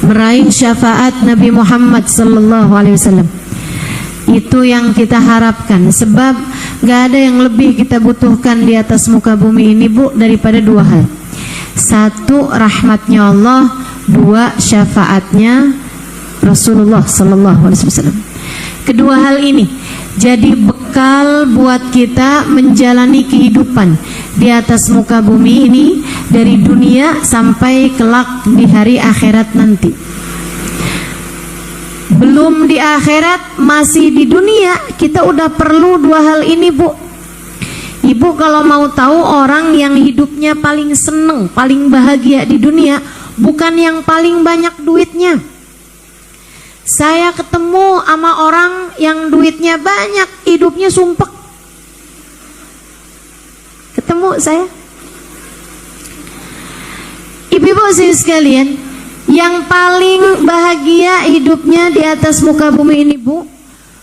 meraih syafaat Nabi Muhammad sallallahu alaihi wasallam. Itu yang kita harapkan, sebab gak ada yang lebih kita butuhkan di atas muka bumi ini, Bu, daripada dua hal. Satu, rahmatnya Allah. Dua, syafaatnya Rasulullah sallallahu alaihi wasallam. Kedua hal ini jadi bekal buat kita menjalani kehidupan di atas muka bumi ini, dari dunia sampai kelak di hari akhirat nanti. Belum di akhirat, masih di dunia, kita udah perlu dua hal ini, Bu. Ibu kalau mau tahu orang yang hidupnya paling seneng, paling bahagia di dunia, bukan yang paling banyak duitnya. Saya ketemu sama orang yang duitnya banyak, hidupnya sumpek. Ketemu saya. Ibu-ibu sekalian, yang paling bahagia hidupnya di atas muka bumi ini, Bu,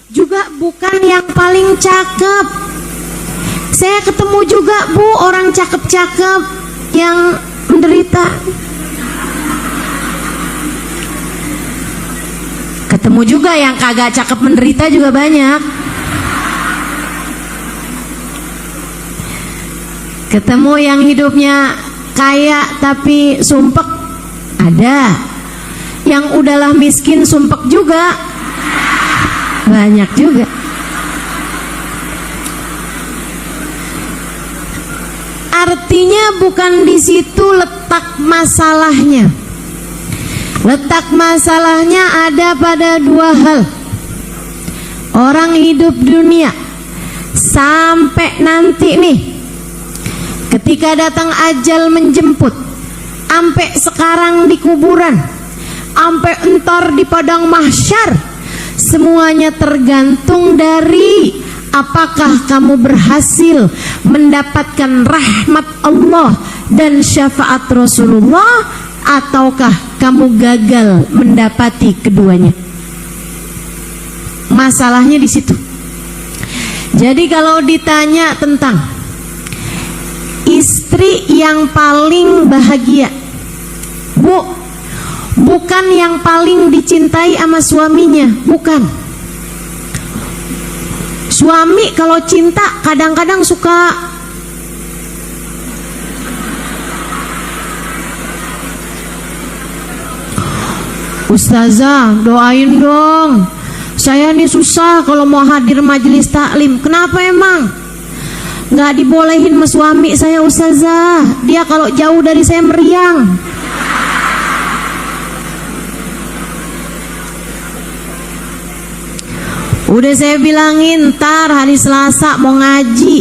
juga bukan yang paling cakep. Saya ketemu juga, Bu, orang cakep-cakep yang menderita. Ketemu juga yang kagak cakep menderita juga banyak. Ketemu yang hidupnya kaya tapi sumpek, ada. Yang udahlah miskin sumpek juga banyak juga. Artinya bukan di situ letak masalahnya. Letak masalahnya ada pada dua hal. Orang hidup dunia sampai nanti nih, ketika datang ajal menjemput, sampai sekarang di kuburan, sampai entar di padang mahsyar, semuanya tergantung dari apakah kamu berhasil mendapatkan rahmat Allah dan syafaat Rasulullah, ataukah kamu gagal mendapati keduanya. Masalahnya di situ. Jadi kalau ditanya tentang istri yang paling bahagia, Bu, bukan yang paling dicintai sama suaminya, bukan. Suami kalau cinta kadang-kadang suka Ustazah, doain dong, saya nih susah kalau mau hadir majelis taklim. Kenapa emang? Nggak dibolehin sama suami saya, Ustazah. Dia kalau jauh dari saya meriang. Udah saya bilangin, ntar hari Selasa mau ngaji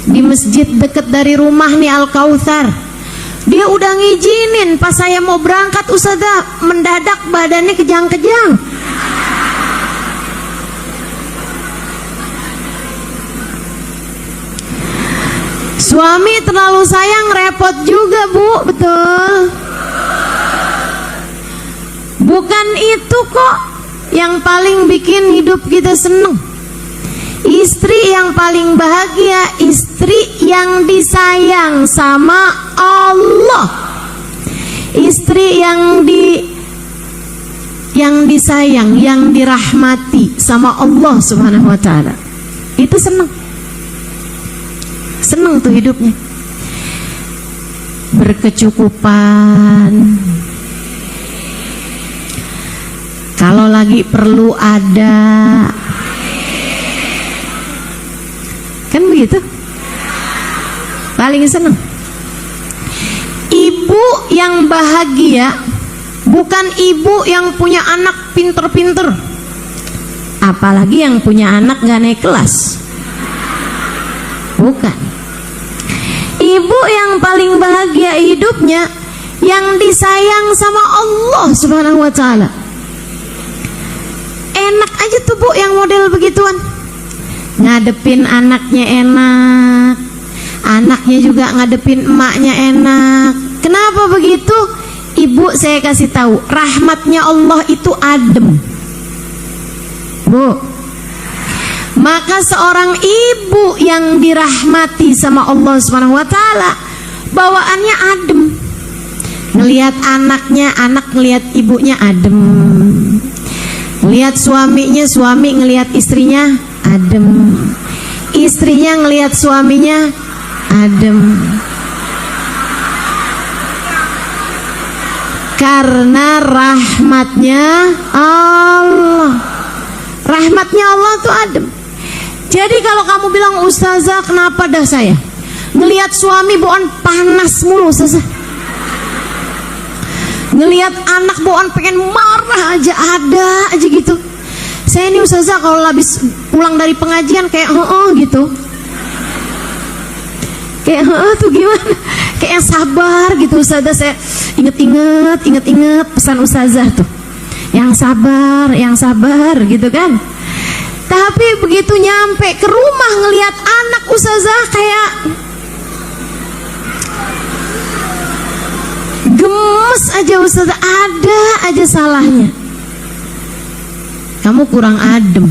di masjid deket dari rumah nih, Al-Kautsar. Dia udah ngizinin, pas saya mau berangkat, Ustazah, mendadak badannya kejang-kejang. Suami terlalu sayang, repot juga, Bu, betul. Bukan itu kok yang paling bikin hidup kita seneng. Istri yang paling bahagia, istri yang disayang sama Allah. Istri yang disayang, yang dirahmati sama Allah Subhanahu wa taala. Itu seneng. Seneng tuh hidupnya. Berkecukupan. Kalau lagi perlu ada. Kan begitu? Paling seneng. Ibu yang bahagia bukan ibu yang punya anak pinter-pinter, apalagi yang punya anak gak naik kelas. Bukan. Ibu yang paling bahagia hidupnya yang disayang sama Allah Subhanahu wa taala. Enak aja tuh, Bu, yang model begituan. Ngadepin anaknya enak, anaknya juga ngadepin emaknya enak. Kenapa begitu? Ibu, saya kasih tahu, rahmatnya Allah itu adem, Bu. Maka seorang ibu yang dirahmati sama Allah Subhanahu wa taala, bawaannya adem. Ngelihat anaknya, anak ngelihat ibunya adem. Ngelihat suaminya, suami ngelihat istrinya adem. Istrinya ngelihat suaminya adem. Karena rahmatnya Allah. Rahmatnya Allah tuh adem. Jadi kalau kamu bilang, ustazah kenapa dah saya ngelihat suami bawaan panas mulu, ustazah, ngelihat anak bawaan pengen marah aja, ada aja gitu. Saya ini ustazah kalau habis pulang dari pengajian kayak gitu. Kayak tuh gimana? Kayak sabar gitu ustazah. Saya inget-inget pesan ustazah tuh. Yang sabar gitu kan. Tapi begitu nyampe ke rumah ngelihat anak ustazah kayak gemes aja ustazah, ada aja salahnya. Kamu kurang adem.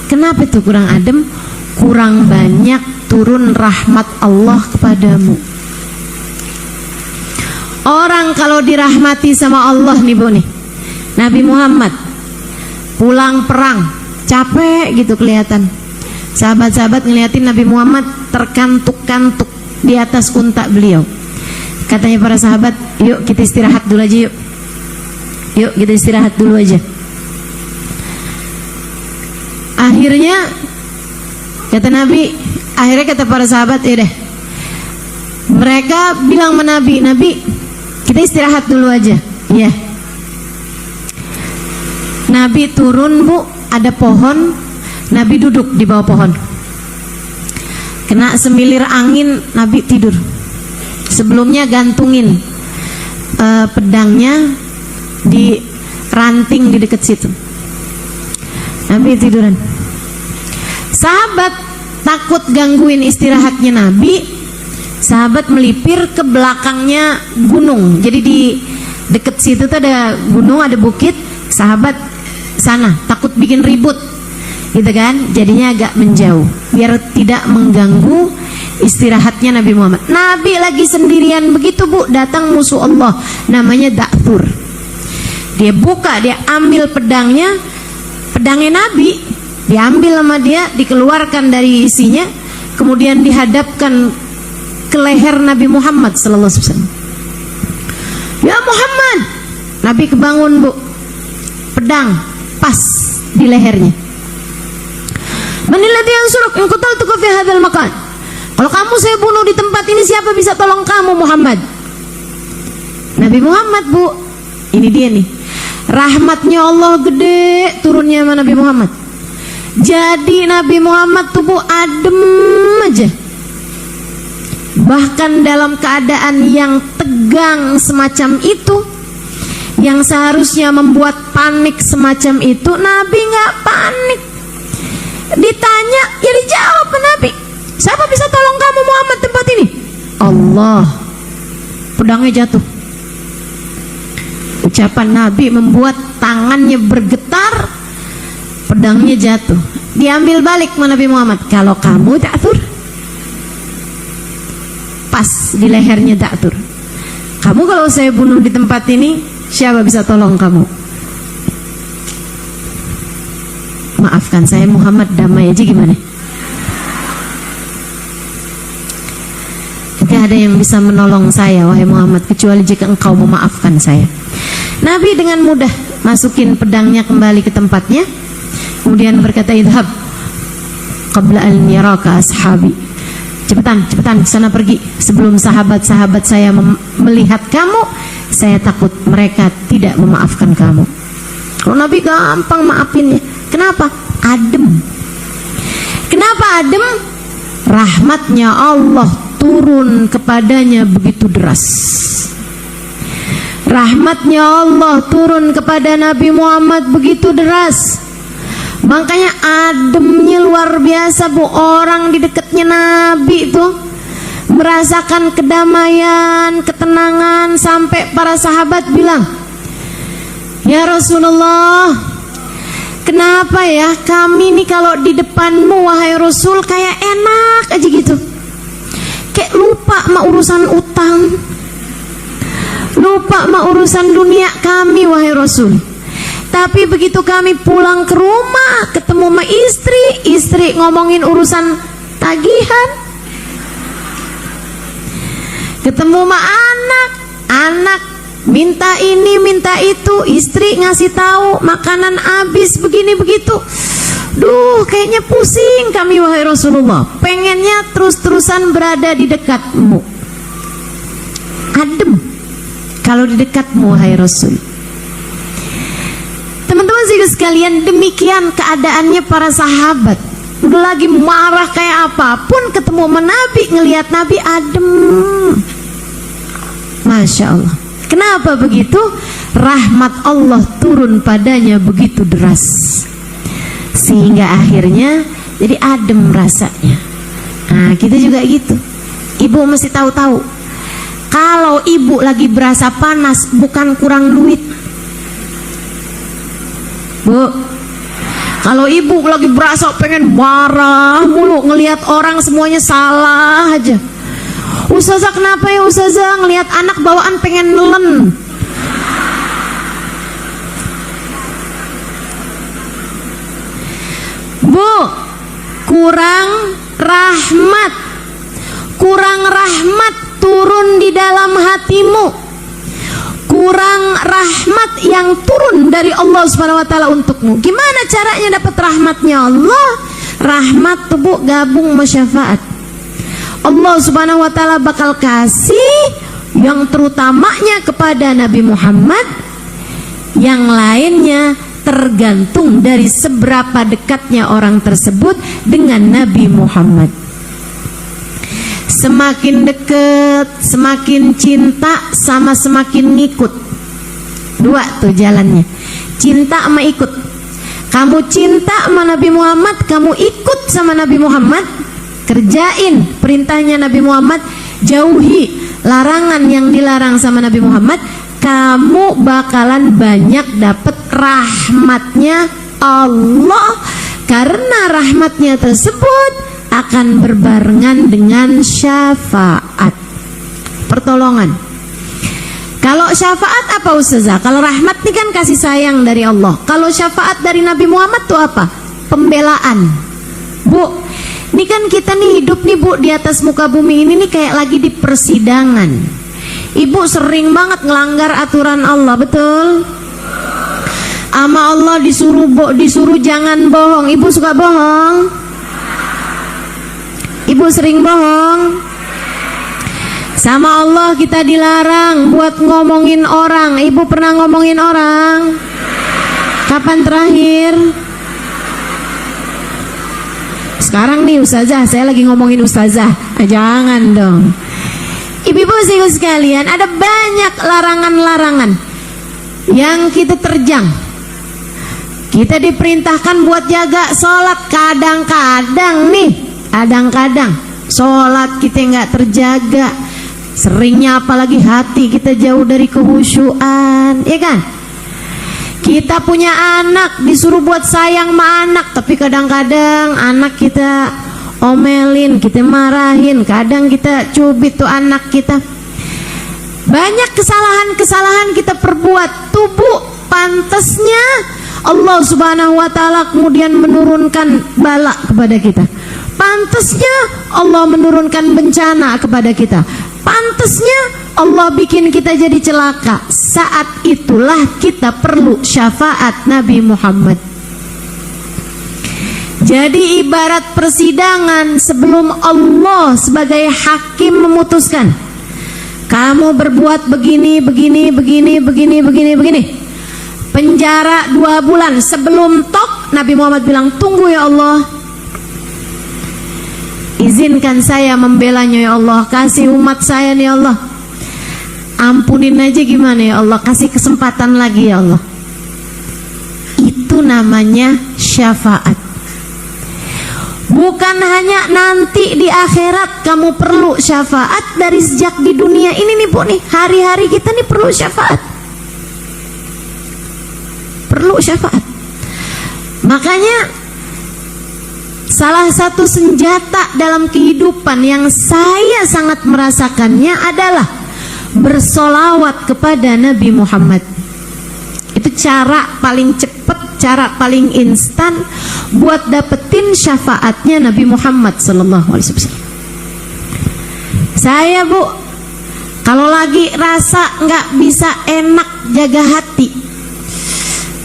Kenapa itu kurang adem? Kurang banyak turun rahmat Allah kepadamu. Orang kalau dirahmati sama Allah nih Bu nih, Nabi Muhammad pulang perang capek gitu kelihatan. Sahabat-sahabat ngeliatin Nabi Muhammad terkantuk-kantuk di atas unta beliau. Katanya para sahabat, yuk kita istirahat dulu aja yuk. Yuk kita istirahat dulu aja. Akhirnya kata Nabi, akhirnya kata para sahabat, ya deh. Mereka bilang sama Nabi, Nabi kita istirahat dulu aja. Iya. Nabi turun Bu, ada pohon, Nabi duduk di bawah pohon. Kena semilir angin, Nabi tidur. Sebelumnya gantungin pedangnya di ranting di dekat situ. Nabi tiduran. Sahabat takut gangguin istirahatnya Nabi. Sahabat melipir ke belakangnya gunung. Jadi di dekat situ tuh ada gunung, ada bukit. Sahabat sana takut bikin ribut, gitu kan? Jadinya agak menjauh biar tidak mengganggu istirahatnya Nabi Muhammad. Nabi lagi sendirian begitu Bu, datang musuh Allah namanya Da'thur. Dia buka, dia ambil pedangnya Nabi, diambil sama dia, dikeluarkan dari isinya, kemudian dihadapkan ke leher Nabi Muhammad sallallahu alaihi wasallam. Ya Muhammad, Nabi kebangun Bu, pedang pas di lehernya. Manilladzi yansuruk in qataltuka fi hadzal makan. Kalau kamu saya bunuh di tempat ini, siapa bisa tolong kamu Muhammad? Nabi Muhammad Bu, ini dia nih, rahmatnya Allah gede turunnya sama Nabi Muhammad. Jadi Nabi Muhammad tuh Bu adem aja. Bahkan dalam keadaan yang tegang semacam itu, yang seharusnya membuat panik semacam itu, Nabi nggak panik. Ditanya, ya dijawab Nabi. Siapa bisa tolong kamu Muhammad tempat ini? Allah. Pedangnya jatuh. Ucapan Nabi membuat tangannya bergetar, pedangnya jatuh. Diambil balik sama Nabi Muhammad. Kalau kamu Da'thur, pas di lehernya Da'thur. Kamu kalau saya bunuh di tempat ini, siapa bisa tolong kamu? Maafkan saya Muhammad, damai aja gimana? Tidak ada yang bisa menolong saya wahai Muhammad kecuali jika engkau memaafkan saya. Nabi dengan mudah masukin pedangnya kembali ke tempatnya, kemudian berkata, idhab qabla an yaraka ashabi. Cepetan sana pergi sebelum sahabat-sahabat saya melihat kamu. Saya takut mereka tidak memaafkan kamu. Kalau Nabi gampang maafinnya. Kenapa? Adem. Kenapa adem? Rahmatnya Allah turun kepadanya begitu deras. Rahmatnya Allah turun kepada Nabi Muhammad begitu deras. Makanya ademnya luar biasa Bu. Orang di dekatnya Nabi itu merasakan kedamaian, ketenangan, sampai para sahabat bilang, ya Rasulullah, kenapa ya kami nih kalau di depanmu wahai Rasul kayak enak aja gitu, kayak lupa sama urusan utang, lupa sama urusan dunia kami, wahai Rasul. Tapi begitu kami pulang ke rumah, ketemu sama istri ngomongin urusan tagihan. Ketemu sama anak minta ini, minta itu, istri ngasih tahu makanan habis begini begitu. Duh, kayaknya pusing kami, wahai Rasulullah. Pengennya terus-terusan berada di dekatmu. Adem kalau di dekatmu, wahai Rasul. Teman-teman sekalian, demikian keadaannya para sahabat. Udah lagi marah kayak apapun, ketemu sama Nabi, ngelihat Nabi adem. Masya Allah. Kenapa begitu? Rahmat Allah turun padanya begitu deras, sehingga akhirnya jadi adem rasanya. Nah, kita juga gitu. Ibu mesti tahu-tahu, kalau ibu lagi berasa panas bukan kurang duit, Bu. Kalau ibu lagi berasa pengen marah mulu, ngelihat orang semuanya salah aja. Ustazah, kenapa ya Ustazah? Ngelihat anak bawaan pengen nelen. Bu, kurang rahmat turun di dalam hatimu. Kurang rahmat yang turun dari Allah Subhanahu wa taala untukmu. Gimana caranya dapat rahmatnya Allah? Rahmat tuh, Bu, gabung sama syafaat. Allah Subhanahu wa taala bakal kasih yang terutamanya kepada Nabi Muhammad, yang lainnya tergantung dari seberapa dekatnya orang tersebut dengan Nabi Muhammad. Semakin dekat, semakin cinta, sama semakin ngikut. Dua tuh jalannya, cinta sama ikut. Kamu cinta sama Nabi Muhammad, kamu ikut sama Nabi Muhammad, kerjain perintahnya Nabi Muhammad, jauhi larangan yang dilarang sama Nabi Muhammad, kamu bakalan banyak dapat rahmatnya Allah. Karena rahmatnya tersebut akan berbarengan dengan syafaat, pertolongan. Kalau syafaat apa Ustazah? Kalau rahmat ini kan kasih sayang dari Allah. Kalau syafaat dari Nabi Muhammad itu apa? Pembelaan. Bu, ini kan kita nih hidup nih, Bu, di atas muka bumi ini nih kayak lagi di persidangan. Ibu sering banget ngelanggar aturan Allah, betul? Ama Allah disuruh jangan bohong. Ibu suka bohong? Ibu sering bohong? Sama Allah kita dilarang buat ngomongin orang. Ibu pernah ngomongin orang? Kapan terakhir? Sekarang nih Ustazah, saya lagi ngomongin Ustazah. Jangan dong. Ibu-ibu sekalian, ada banyak larangan-larangan yang kita terjang. Kita diperintahkan buat jaga sholat. Kadang-kadang sholat kita nggak terjaga. Seringnya apalagi hati kita jauh dari kehusyuan, ya kan? Kita punya anak, disuruh buat sayang sama anak, tapi kadang-kadang anak kita omelin, kita marahin, kadang kita cubit tuh anak kita. Banyak kesalahan-kesalahan kita perbuat. Tubuh pantasnya Allah Subhanahu wa taala kemudian menurunkan bala kepada kita. Pantasnya Allah menurunkan bencana kepada kita. Pantasnya Allah bikin kita jadi celaka. Saat itulah kita perlu syafaat Nabi Muhammad. Jadi ibarat persidangan sebelum Allah sebagai hakim memutuskan, kamu berbuat begini, penjara 2 bulan. Sebelum tok, Nabi Muhammad bilang, tunggu ya Allah, izinkan saya membelanya ya Allah, kasih umat saya nih ya Allah, ampunin aja gimana ya Allah, kasih kesempatan lagi ya Allah. Itu namanya syafaat. Bukan hanya nanti di akhirat kamu perlu syafaat, dari sejak di dunia ini nih Bu nih, hari-hari kita nih perlu syafaat. Perlu syafaat. Makanya salah satu senjata dalam kehidupan yang saya sangat merasakannya adalah bersolawat kepada Nabi Muhammad. Itu cara paling cepat, cara paling instan buat dapetin syafaatnya Nabi Muhammad sallallahu alaihi wasallam. Saya, Bu, kalau lagi rasa nggak bisa enak jaga hati,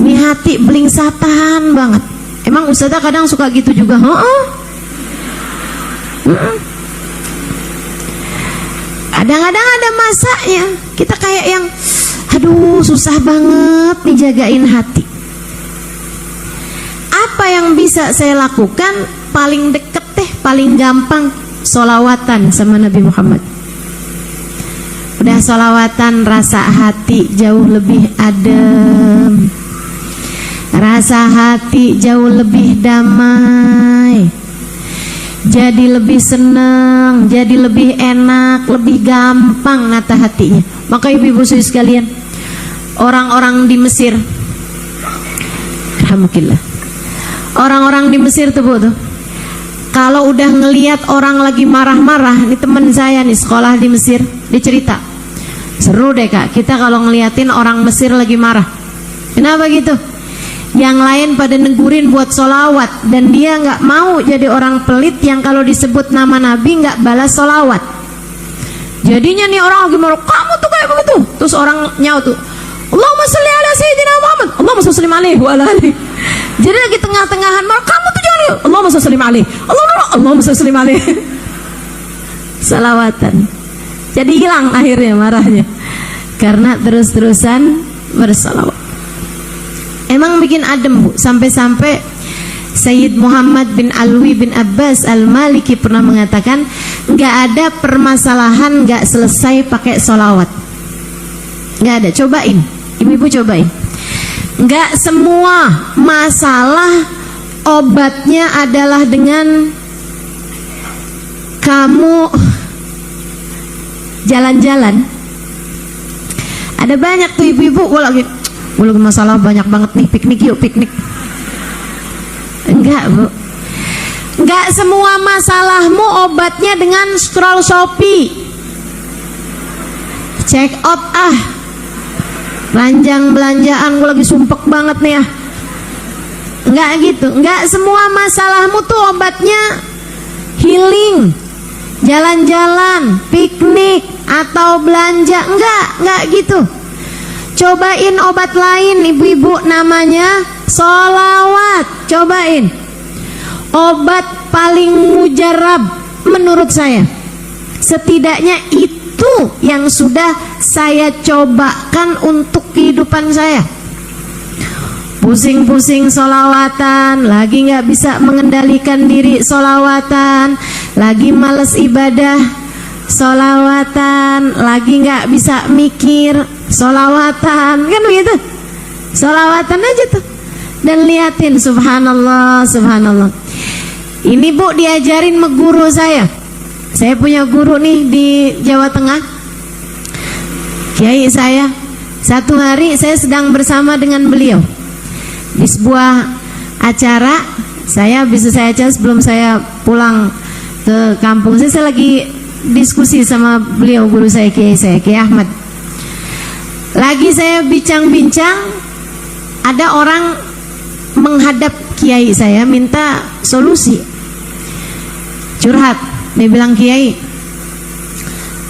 ini hati belingsatan banget. Emang Ustazah kadang suka gitu juga, kadang-kadang ada masanya kita kayak yang aduh susah banget nih jagain hati. Apa yang bisa saya lakukan? Paling deket paling gampang solawatan sama Nabi Muhammad. Udah solawatan, rasa hati jauh lebih adem, rasa hati jauh lebih damai, jadi lebih senang, jadi lebih enak, lebih gampang nata hatinya. Maka ibu-ibu sekalian, orang-orang di Mesir, alhamdulillah, orang-orang di Mesir tuh, Bu, tuh kalau udah ngelihat orang lagi marah-marah, ini teman saya nih sekolah di Mesir, dia cerita, seru deh Kak, kita kalau ngeliatin orang Mesir lagi marah. Kenapa gitu? Yang lain pada negurin buat solawat, dan dia nggak mau jadi orang pelit yang kalau disebut nama Nabi nggak balas solawat. Jadinya nih orang lagi marah, kamu tuh kayak begitu. Terus orang nyaut tuh, Allahumma sholli ala sayyidina Muhammad, Allahumma sholli alaihi wa ala alihi. Jadi lagi tengah-tengahan marah, kamu tuh jangan, Allahumma sholli alaihi, Allahumma sholli alaihi. Salawatan. Jadi hilang akhirnya marahnya karena terus-terusan bersalawat. Emang bikin adem, Bu. Sampai-sampai Sayyid Muhammad bin Alwi bin Abbas Al-Maliki pernah mengatakan, nggak ada permasalahan nggak selesai pakai solawat. Nggak ada. Cobain, ibu-ibu cobain. Nggak semua masalah obatnya adalah dengan kamu jalan-jalan. Ada banyak tuh ibu-ibu lagi masalah banyak banget nih, piknik yuk piknik. Enggak, Bu. Enggak semua masalahmu obatnya dengan scroll Shopee, check out ranjang belanjaan, gue lagi sumpek banget nih ya. Enggak gitu. Enggak semua masalahmu tuh obatnya healing, jalan-jalan, piknik atau belanja. Enggak gitu. Cobain obat lain, ibu-ibu, namanya sholawat. Cobain. Obat paling mujarab menurut saya. Setidaknya itu yang sudah saya cobakan untuk kehidupan saya. Pusing-pusing sholawatan, lagi nggak bisa mengendalikan diri sholawatan, lagi males ibadah sholawatan, lagi nggak bisa mikir sholawatan, kan begitu? Sholawatan aja tuh. Dan liatin, subhanallah, subhanallah. Ini, Bu, diajarin sama guru saya. Saya punya guru nih di Jawa Tengah, kiai saya. Satu hari saya sedang bersama dengan beliau di sebuah acara. Saya sebelum saya pulang ke kampung, saya lagi diskusi sama beliau, guru saya, kiai Ahmad. Lagi saya bincang-bincang, ada orang menghadap kiai saya minta solusi, curhat. Dia bilang, Kiai,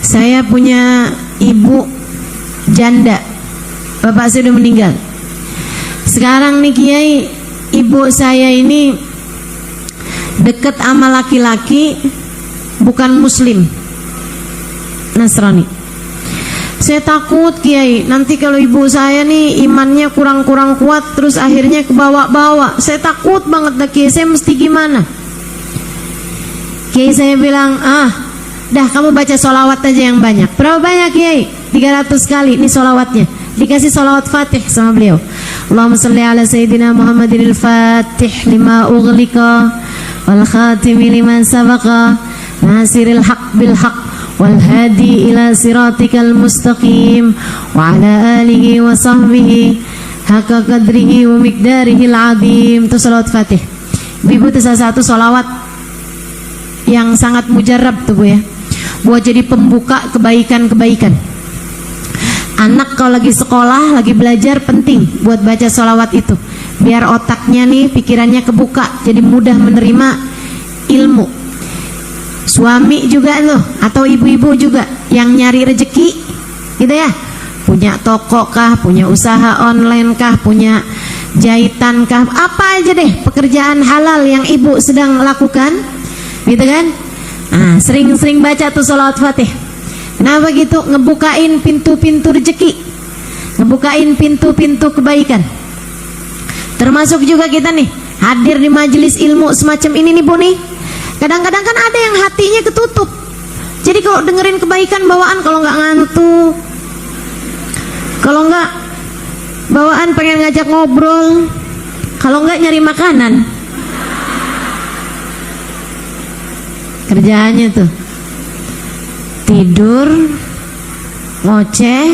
saya punya ibu janda, bapak saya udah meninggal. Sekarang nih Kiai, ibu saya ini deket sama laki-laki bukan muslim, Nasrani. Saya takut, Kiai, nanti kalau ibu saya nih imannya kurang-kurang kuat, terus akhirnya kebawa-bawa. Saya takut banget dah, Kiai, saya mesti gimana? Kiai saya bilang, dah kamu baca sholawat aja yang banyak. Berapa banyak, Kiai? 300 kali, ini sholawatnya. Dikasih sholawat Fatih sama beliau. Allahumma salli ala sayyidina Muhammadil Fatih lima ughliqa wal khatimi liman sabaqa nasiril haq bil haq wal hadi ila siratikal mustaqim wa ala alihi wa sahbihi haqqa qadrihi wa miqdarihil azim. Itu sholawat Fatih. Ibu, itu salah satu sholawat yang sangat mujarab tuh, Bu, ya, buat jadi pembuka kebaikan-kebaikan. Anak kalau lagi sekolah, lagi belajar, penting buat baca sholawat itu, biar otaknya nih, pikirannya kebuka, jadi mudah menerima ilmu. Suami juga loh, atau ibu-ibu juga yang nyari rezeki gitu ya, punya toko kah, punya usaha online kah, punya jahitan kah, apa aja deh pekerjaan halal yang ibu sedang lakukan gitu kan. Nah, sering-sering baca tuh sholawat Fatih. Kenapa gitu? Ngebukain pintu-pintu rezeki, ngebukain pintu-pintu kebaikan. Termasuk juga kita nih hadir di majelis ilmu semacam ini nih Bu nih, kadang-kadang kan ada yang hatinya ketutup. Jadi kalau dengerin kebaikan bawaan, kalau nggak ngantuk, kalau nggak bawaan pengen ngajak ngobrol, kalau nggak nyari makanan. Kerjaannya tuh tidur, ngoceh,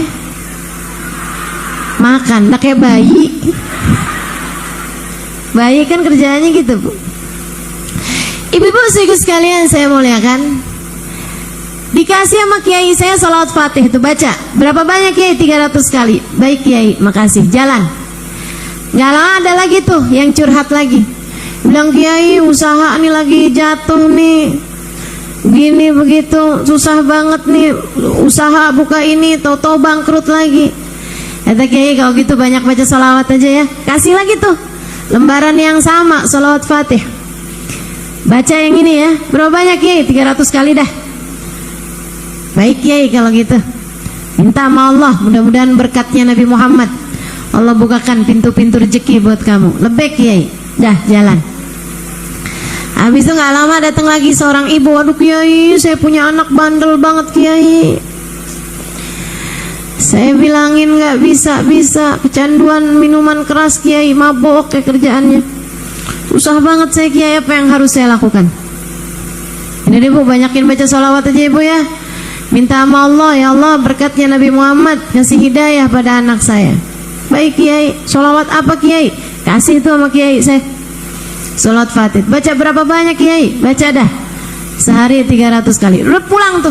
makan, udah kayak bayi. Bayi kan kerjaannya gitu Bu. Ibu-ibu sekalian sekalian saya muliakan, dikasih sama kiai saya sholawat Fatih itu baca. Berapa banyak kiai? 300 kali. Baik kiai, makasih. Jalan. Gak lama ada lagi tuh yang curhat lagi, bilang kiai usaha nih lagi jatuh nih, gini begitu, susah banget nih usaha buka ini, tau-tau bangkrut lagi. Kata kiai kalau gitu banyak baca sholawat aja ya. Kasih lagi tuh lembaran yang sama sholawat Fatih, baca yang ini ya. Berapa banyak kiai? 300 kali dah. Baik kiai kalau gitu, minta sama Allah mudah-mudahan berkatnya Nabi Muhammad Allah bukakan pintu-pintu rezeki buat kamu. Lebih kiai, dah jalan. Habis itu gak lama datang lagi seorang ibu, aduh kiai saya punya anak bandel banget kiai, saya bilangin gak bisa, kecanduan minuman keras kiai, mabok kayak kerjaannya, susah banget saya kiai, apa yang harus saya lakukan? Ini deh Bu, banyakin baca sholawat aja Ibu ya. Minta sama Allah, ya Allah berkatnya Nabi Muhammad kasih hidayah pada anak saya. Baik kiai, sholawat apa kiai? Kasih itu sama kiai saya, sholawat Fatih. Baca berapa banyak kiai? Baca dah sehari 300 kali. Udah pulang tuh.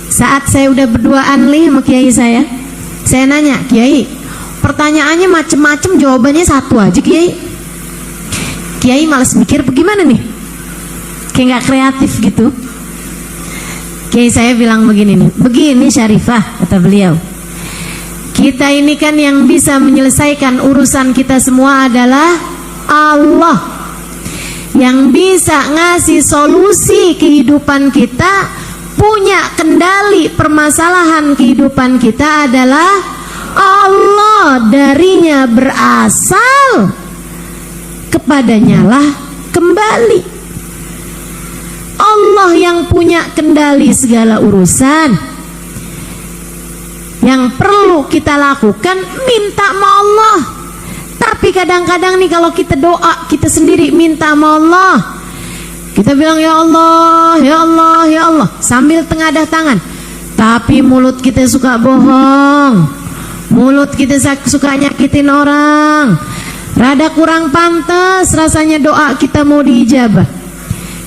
Saat saya udah berduaan nih sama kiai saya nanya, kiai pertanyaannya macem-macem, jawabannya satu aja kiai. Kiai malas mikir bagaimana nih, kayak gak kreatif gitu. Kiai saya bilang begini nih, begini Syarifah, kata beliau, kita ini kan yang bisa menyelesaikan urusan kita semua adalah Allah. Yang bisa ngasih solusi kehidupan kita, punya kendali permasalahan kehidupan kita adalah Allah. Darinya berasal, kepadanya lah kembali. Allah yang punya kendali segala urusan. Yang perlu kita lakukan minta sama Allah. Tapi kadang-kadang nih kalau kita doa, kita sendiri minta sama Allah, kita bilang ya Allah, ya Allah, ya Allah sambil tengadah tangan. Tapi mulut kita suka bohong, mulut kita suka nyakitin orang. Rada kurang pantas rasanya doa kita mau diijabah.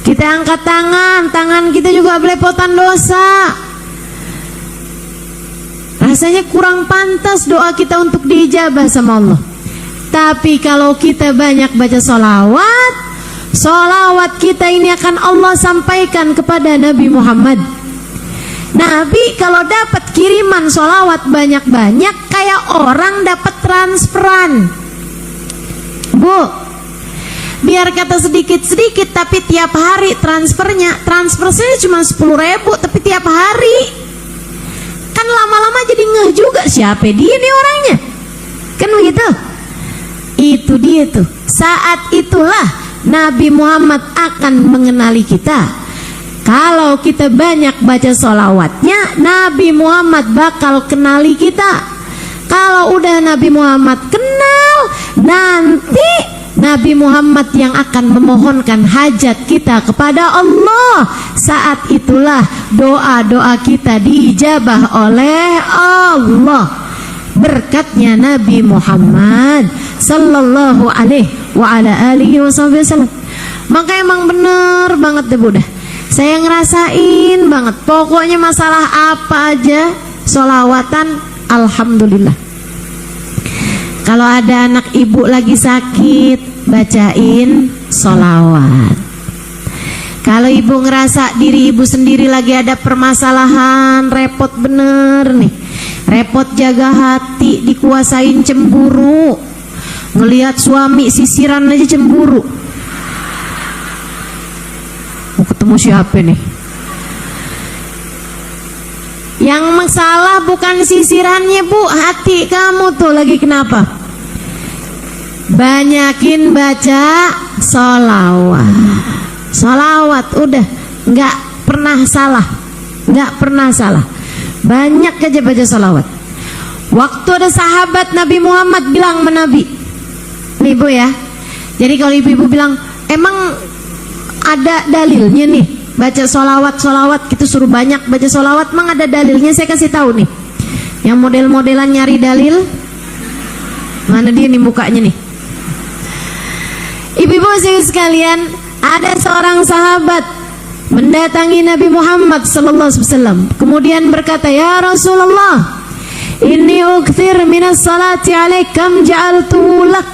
Kita angkat tangan kita juga belepotan dosa. Rasanya kurang pantas doa kita untuk diijabah sama Allah. Tapi kalau kita banyak baca sholawat, sholawat kita ini akan Allah sampaikan kepada Nabi Muhammad. Nabi kalau dapat kiriman sholawat banyak-banyak, kayak orang dapat transferan. Bu, biar kata sedikit-sedikit tapi tiap hari transfernya cuma 10.000 tapi tiap hari, kan lama-lama jadi ngeh juga siapa dia nih orangnya, kan begitu. Itu dia tuh, saat itulah Nabi Muhammad akan mengenali kita. Kalau kita banyak baca sholawatnya, Nabi Muhammad bakal kenali kita. Kalau udah Nabi Muhammad kenal, nanti Nabi Muhammad yang akan memohonkan hajat kita kepada Allah. Saat itulah doa-doa kita diijabah oleh Allah, berkatnya Nabi Muhammad sallallahu alaihi wa ala alihi wasallam. Maka emang bener banget deh Bu dah, saya ngerasain banget. Pokoknya masalah apa aja, sholawatan alhamdulillah. Kalau ada anak ibu lagi sakit, bacain sholawat. Kalau ibu ngerasa diri ibu sendiri lagi ada permasalahan, repot bener nih, repot jaga hati, dikuasain cemburu, ngelihat suami sisiran aja cemburu, mau ketemu siapa nih? Yang masalah bukan sisirannya bu, hati kamu tuh lagi kenapa? Banyakin baca sholawat. Sholawat udah nggak pernah salah, nggak pernah salah. Banyak aja baca sholawat. Waktu ada sahabat Nabi Muhammad bilang sama Nabi, nih bu ya, jadi kalau ibu-ibu bilang emang ada dalilnya nih baca sholawat gitu, suruh banyak baca sholawat, emang ada dalilnya? Saya kasih tahu nih, yang model-modelan nyari dalil, mana dia nih mukanya nih. Ibu-ibu sekalian, ada seorang sahabat mendatangi Nabi Muhammad SAW, kemudian berkata, ya Rasulullah, inni ukthir minas salati alaikam ja'altuhu lak.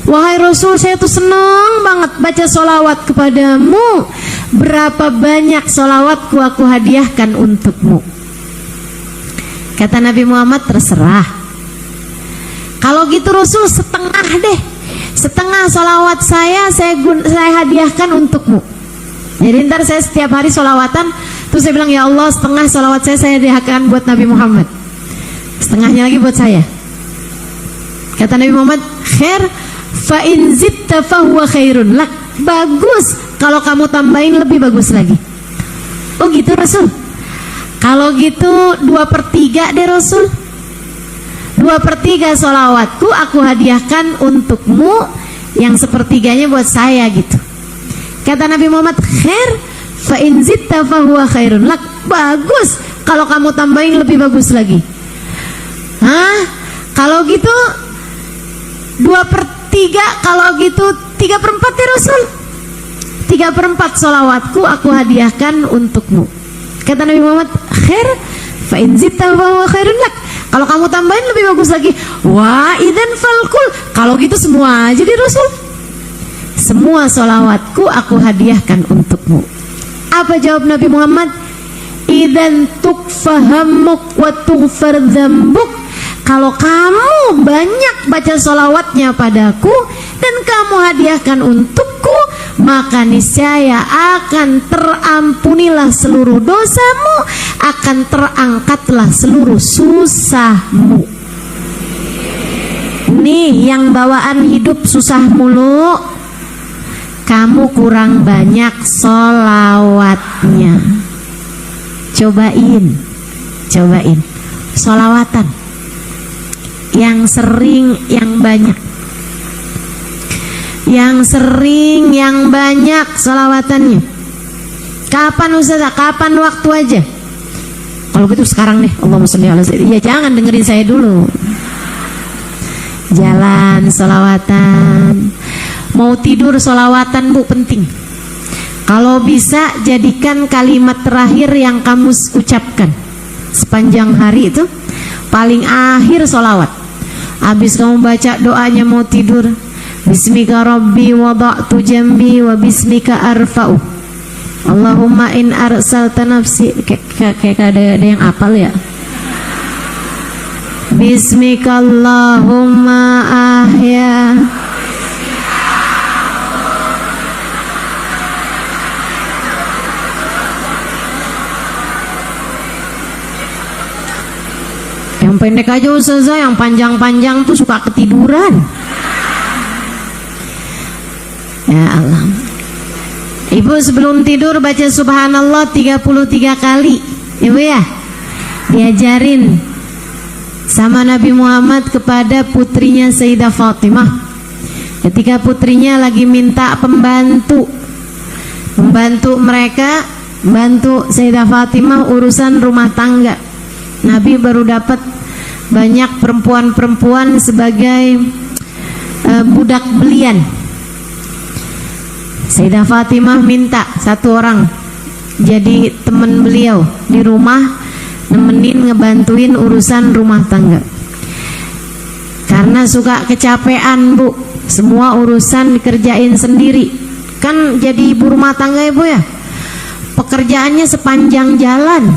Wahai Rasul, saya tuh senang banget baca sholawat kepadamu. Berapa banyak sholawatku aku hadiahkan untukmu. Kata Nabi Muhammad, terserah. Kalau gitu Rasul, setengah deh, setengah sholawat saya hadiahkan untukmu. Jadi ntar saya setiap hari sholawatan, terus saya bilang, ya Allah, setengah sholawat saya hadiahkan buat Nabi Muhammad, setengahnya lagi buat saya. Kata Nabi Muhammad, khair fa in zitta fahuwa khairun lak. Bagus, kalau kamu tambahin lebih bagus lagi. Oh gitu Rasul. Kalau gitu 2/3 deh Rasul, 2/3 sholawatku aku hadiahkan untukmu, yang sepertiganya buat saya gitu. Kata Nabi Muhammad, khair fa in zitta fahuwa khairun lak. Bagus, kalau kamu tambahin lebih bagus lagi. Hah? Kalau gitu 2/3, kalau gitu 3/4 ya Rasul. 3/4 sholawatku aku hadiahkan untukmu. Kata Nabi Muhammad, khair fa in zitta fahuwa khairun lak. Kalau kamu tambahin lebih bagus lagi. Wah, idzan falkul. Kalau gitu semua aja di Rasul. Semua sholawatku aku hadiahkan untukmu. Apa jawab Nabi Muhammad? Idzan tukfahammuk wa tughfar dzambuk. Kalau kamu banyak baca sholawatnya padaku dan kamu hadiahkan untukku, maka niscaya akan terampunilah seluruh dosamu, akan terangkatlah seluruh susahmu. Nih yang bawaan hidup susah mulu, kamu kurang banyak sholawatnya. Cobain sholawatan yang sering, yang banyak, yang sering, yang banyak sholawatannya. Kapan Ustazah? Kapan waktu aja? Kalau gitu sekarang deh, Allahumma sholli ala sayyidina. Ya jangan dengerin saya dulu. Jalan sholawatan. Mau tidur sholawatan bu, penting. Kalau bisa jadikan kalimat terakhir yang kamu ucapkan sepanjang hari itu, paling akhir sholawat. Habis kamu baca doanya mau tidur, bismika rabbi wada'tu jambi wa bismika arfa'u, Allahumma in arsalta nafsi, kayak ada yang apal ya, bismika Allahumma ahya, yang pendek aja Ustazah, yang panjang-panjang tuh suka ketiduran. Ya Allah. Ibu sebelum tidur baca subhanallah 33 kali. Ibu ya, diajarin sama Nabi Muhammad kepada putrinya Sayyidah Fatimah. Ketika putrinya lagi minta pembantu mereka, bantu Sayyidah Fatimah urusan rumah tangga. Nabi baru dapat banyak perempuan-perempuan sebagai budak belian. Sayyidah Fatimah minta satu orang jadi teman beliau di rumah nemenin ngebantuin urusan rumah tangga. Karena suka kecapean Bu, semua urusan dikerjain sendiri. Kan jadi ibu rumah tangga ya Bu ya, pekerjaannya sepanjang jalan,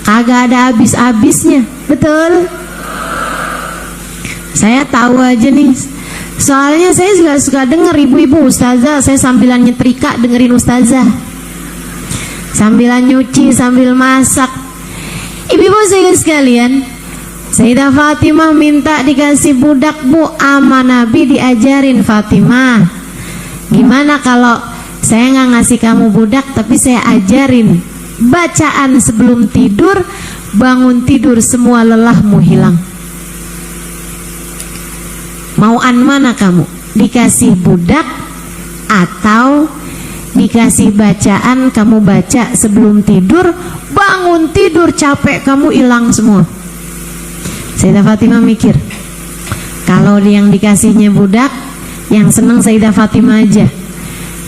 kagak ada habis-habisnya. Betul? Saya tahu aja nih, soalnya saya juga suka denger ibu-ibu ustazah, saya sambilan nyetrika dengerin ustazah, sambilan nyuci, sambil masak. Ibu-ibu sekalian, Sayyidah Fatimah minta dikasih budak Bu, ama Nabi diajarin Fatimah, gimana kalau saya nggak ngasih kamu budak tapi saya ajarin bacaan sebelum tidur, bangun tidur semua lelahmu hilang. Mauan mana kamu? Dikasih budak atau dikasih bacaan kamu baca sebelum tidur, bangun tidur capek kamu hilang semua? Sayyidah Fatimah mikir, kalau yang dikasihnya budak, yang seneng Sayyidah Fatimah aja.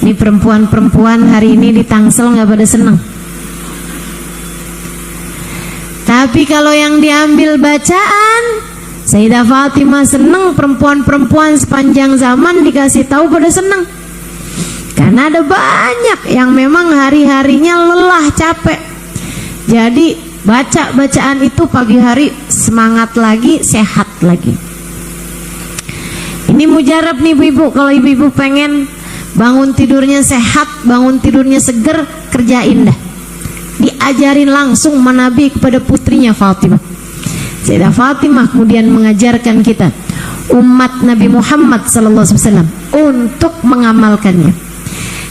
Ini perempuan-perempuan hari ini di Tangsel nggak pada seneng. Tapi kalau yang diambil bacaan, Sayyidah Fatimah seneng, perempuan-perempuan sepanjang zaman dikasih tahu pada seneng. Karena ada banyak yang memang hari-harinya lelah, capek. Jadi baca bacaan itu pagi hari semangat lagi, sehat lagi. Ini mujarab nih ibu-ibu, kalau ibu-ibu pengen bangun tidurnya sehat, bangun tidurnya seger, kerjain dah. Diajarin langsung Nabi kepada putrinya Fatimah. Sayyidah Fatimah kemudian mengajarkan kita umat Nabi Muhammad SAW untuk mengamalkannya.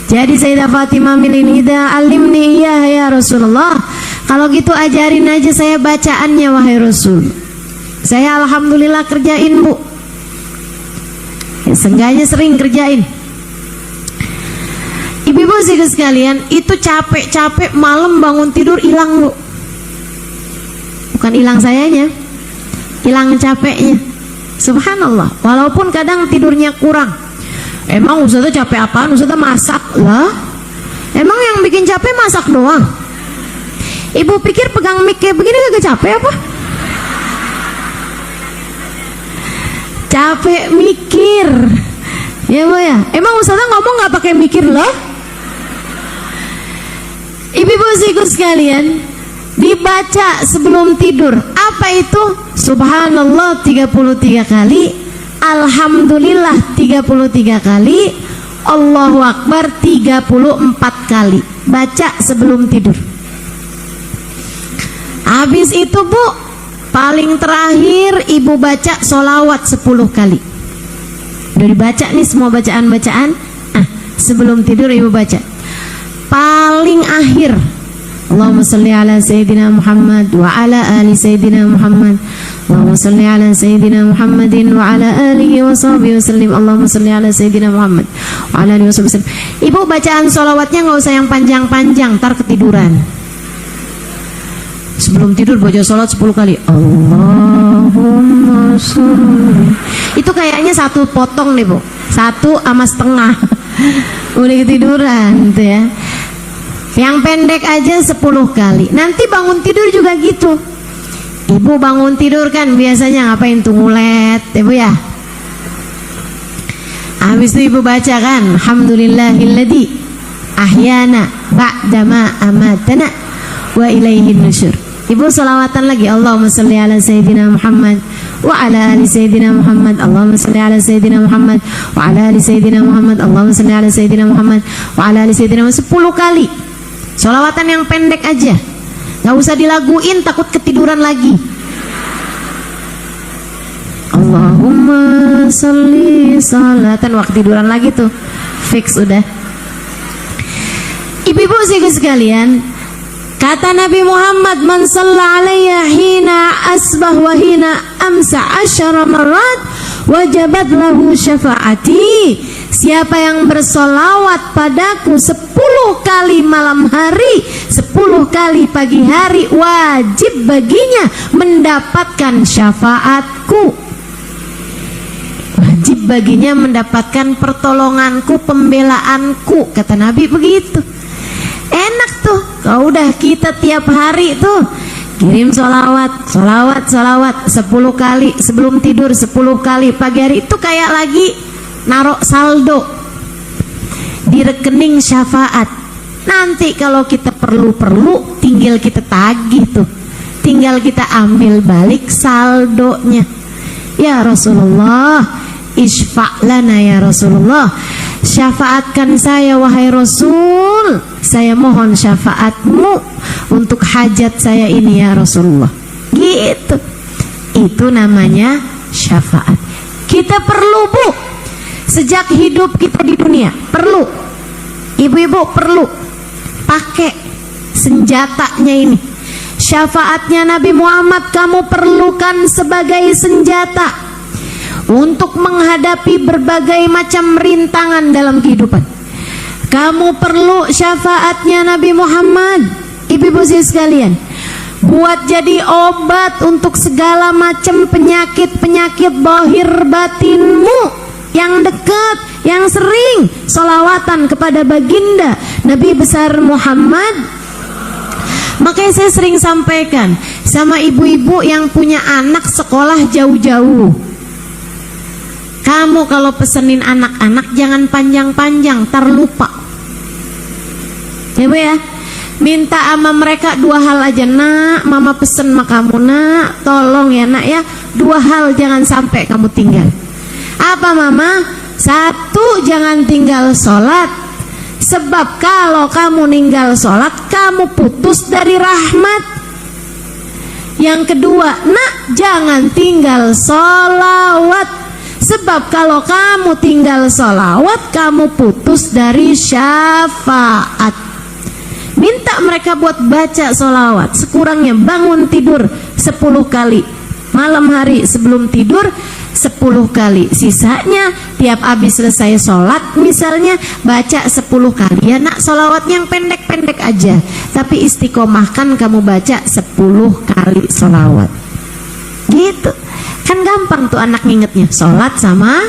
Jadi Sayyidah Fatimah milih, "Ida alimni ya Rasulullah." Kalau gitu ajarin aja saya bacaannya wahai Rasul. Saya alhamdulillah kerjain Bu. Ya, seenggaknya sering kerjain. Ibu-ibu sekalian, itu capek-capek malam bangun tidur hilang Bu. Bukan hilang sayanya, hilang capeknya. Subhanallah. Walaupun kadang tidurnya kurang. Emang Ustazah capek apaan? Ustazah masak lah. Emang yang bikin capek masak doang? Ibu pikir pegang mic kayak begini kagak capek apa? Capek mikir. Ya Bu ya. Emang Ustazah ngomong nggak pakai mikir loh? Ibu-ibu sekalian, dibaca sebelum tidur. Apa itu? Subhanallah 33 kali, Alhamdulillah 33 kali, Allahu Akbar 34 kali. Baca sebelum tidur. Habis itu Bu, paling terakhir ibu baca sholawat 10 kali. Udah dibaca nih semua bacaan-bacaan. Sebelum tidur ibu baca. Paling akhir, Allahumma salli ala Sayyidina Muhammad wa ala ali Sayyidina Muhammad. Allahumma salli ala Sayyidina Muhammadin wa ala alihi wa sahbihi wa sallim. Allahumma salli ala Sayyidina Muhammad wa ala alihi wa sahbihi wa sallim. Ibu bacaan sholawatnya nggak usah yang panjang-panjang, ntar ketiduran. Sebelum tidur baca sholat 10 kali. Allahumma sholli. Itu kayaknya satu potong nih Bu, 1,5. Udah ketiduran gitu ya. Yang pendek aja 10 kali. Nanti bangun tidur juga gitu. Ibu bangun tidur kan biasanya ngapain tuh, ngulet Ibu ya. Habis itu ibu baca kan, alhamdulillahilladzi ahyana ba'dama amatana wa ilaihin nusyur. Ibu sholawatan lagi, Allahumma salli ala Sayyidina Muhammad wa ala ali Sayyidina Muhammad. Allahumma salli ala Sayyidina Muhammad wa ala ali Sayyidina Muhammad. Allahumma salli ala Sayyidina Muhammad wa ala ali Sayyidina Muhammad. 10 kali. Sholawatan yang pendek aja, nggak usah dilaguin, takut ketiduran lagi. Allahumma salli salatan, waktu tiduran lagi tuh fix udah. Ibu-ibu sekalian, kata Nabi Muhammad, man shalla alayya hina asbah wa hina amsa 10 marat wajabat lahu syafaati. Siapa yang bersolawat padaku 10 kali malam hari, 10 kali pagi hari, wajib baginya mendapatkan syafaatku. Wajib baginya mendapatkan pertolonganku, pembelaanku. Kata Nabi begitu. Enak tuh, kalau udah kita tiap hari tuh Kirim solawat 10 kali sebelum tidur, 10 kali pagi hari. Itu kayak lagi naruh saldo di rekening syafaat. Nanti kalau kita perlu tinggal kita tagih tuh, tinggal kita ambil balik saldonya. Ya Rasulullah, isfa' lana ya Rasulullah, syafaatkan saya wahai Rasul, saya mohon syafaatmu untuk hajat saya ini ya Rasulullah. Gitu. Itu namanya syafaat. Kita perlu, Bu, sejak hidup kita di dunia, perlu. Ibu-ibu perlu pakai senjatanya ini. Syafaatnya Nabi Muhammad kamu perlukan sebagai senjata untuk menghadapi berbagai macam rintangan dalam kehidupan. Kamu perlu syafaatnya Nabi Muhammad, ibu-ibu sekalian, buat jadi obat untuk segala macam penyakit-penyakit zahir batinmu yang dekat, yang sering sholawatan kepada baginda Nabi besar Muhammad. Makanya saya sering sampaikan sama ibu-ibu yang punya anak sekolah jauh-jauh, kamu kalau pesenin anak-anak jangan panjang-panjang, tar lupa ya Bu ya. Minta sama mereka 2 hal aja, nak mama pesen sama kamu, nak tolong ya nak ya, 2 hal jangan sampai kamu tinggal. Apa mama? 1, jangan tinggal sholat, sebab kalau kamu ninggal sholat kamu putus dari rahmat. Yang kedua, nak jangan tinggal sholawat, sebab kalau kamu tinggal sholawat kamu putus dari syafaat. Minta mereka buat baca sholawat, sekurangnya bangun tidur 10 kali, malam hari sebelum tidur 10 kali, sisanya tiap habis selesai sholat misalnya baca 10 kali. Ya nak, sholawat yang pendek-pendek aja, tapi istiqomahkan kamu baca 10 kali sholawat. Gitu kan gampang tuh anak ngingetnya, sholat sama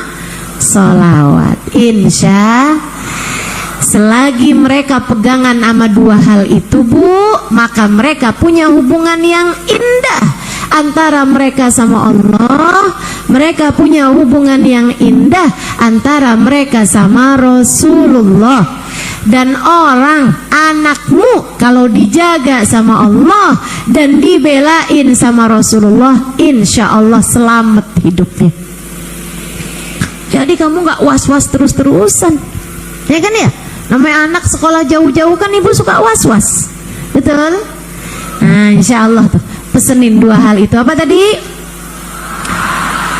sholawat. Insya selagi mereka pegangan sama 2 hal itu, Bu, maka mereka punya hubungan yang indah antara mereka sama Allah. Mereka punya hubungan yang indah antara mereka sama Rasulullah. Dan orang, anakmu kalau dijaga sama Allah dan dibelain sama Rasulullah, insya Allah selamat hidupnya. Jadi kamu gak was-was terus-terusan, ya kan ya? Namanya anak sekolah jauh-jauh kan ibu suka was-was, betul? Nah insya Allah tuh pesenin 2 hal itu. Apa tadi?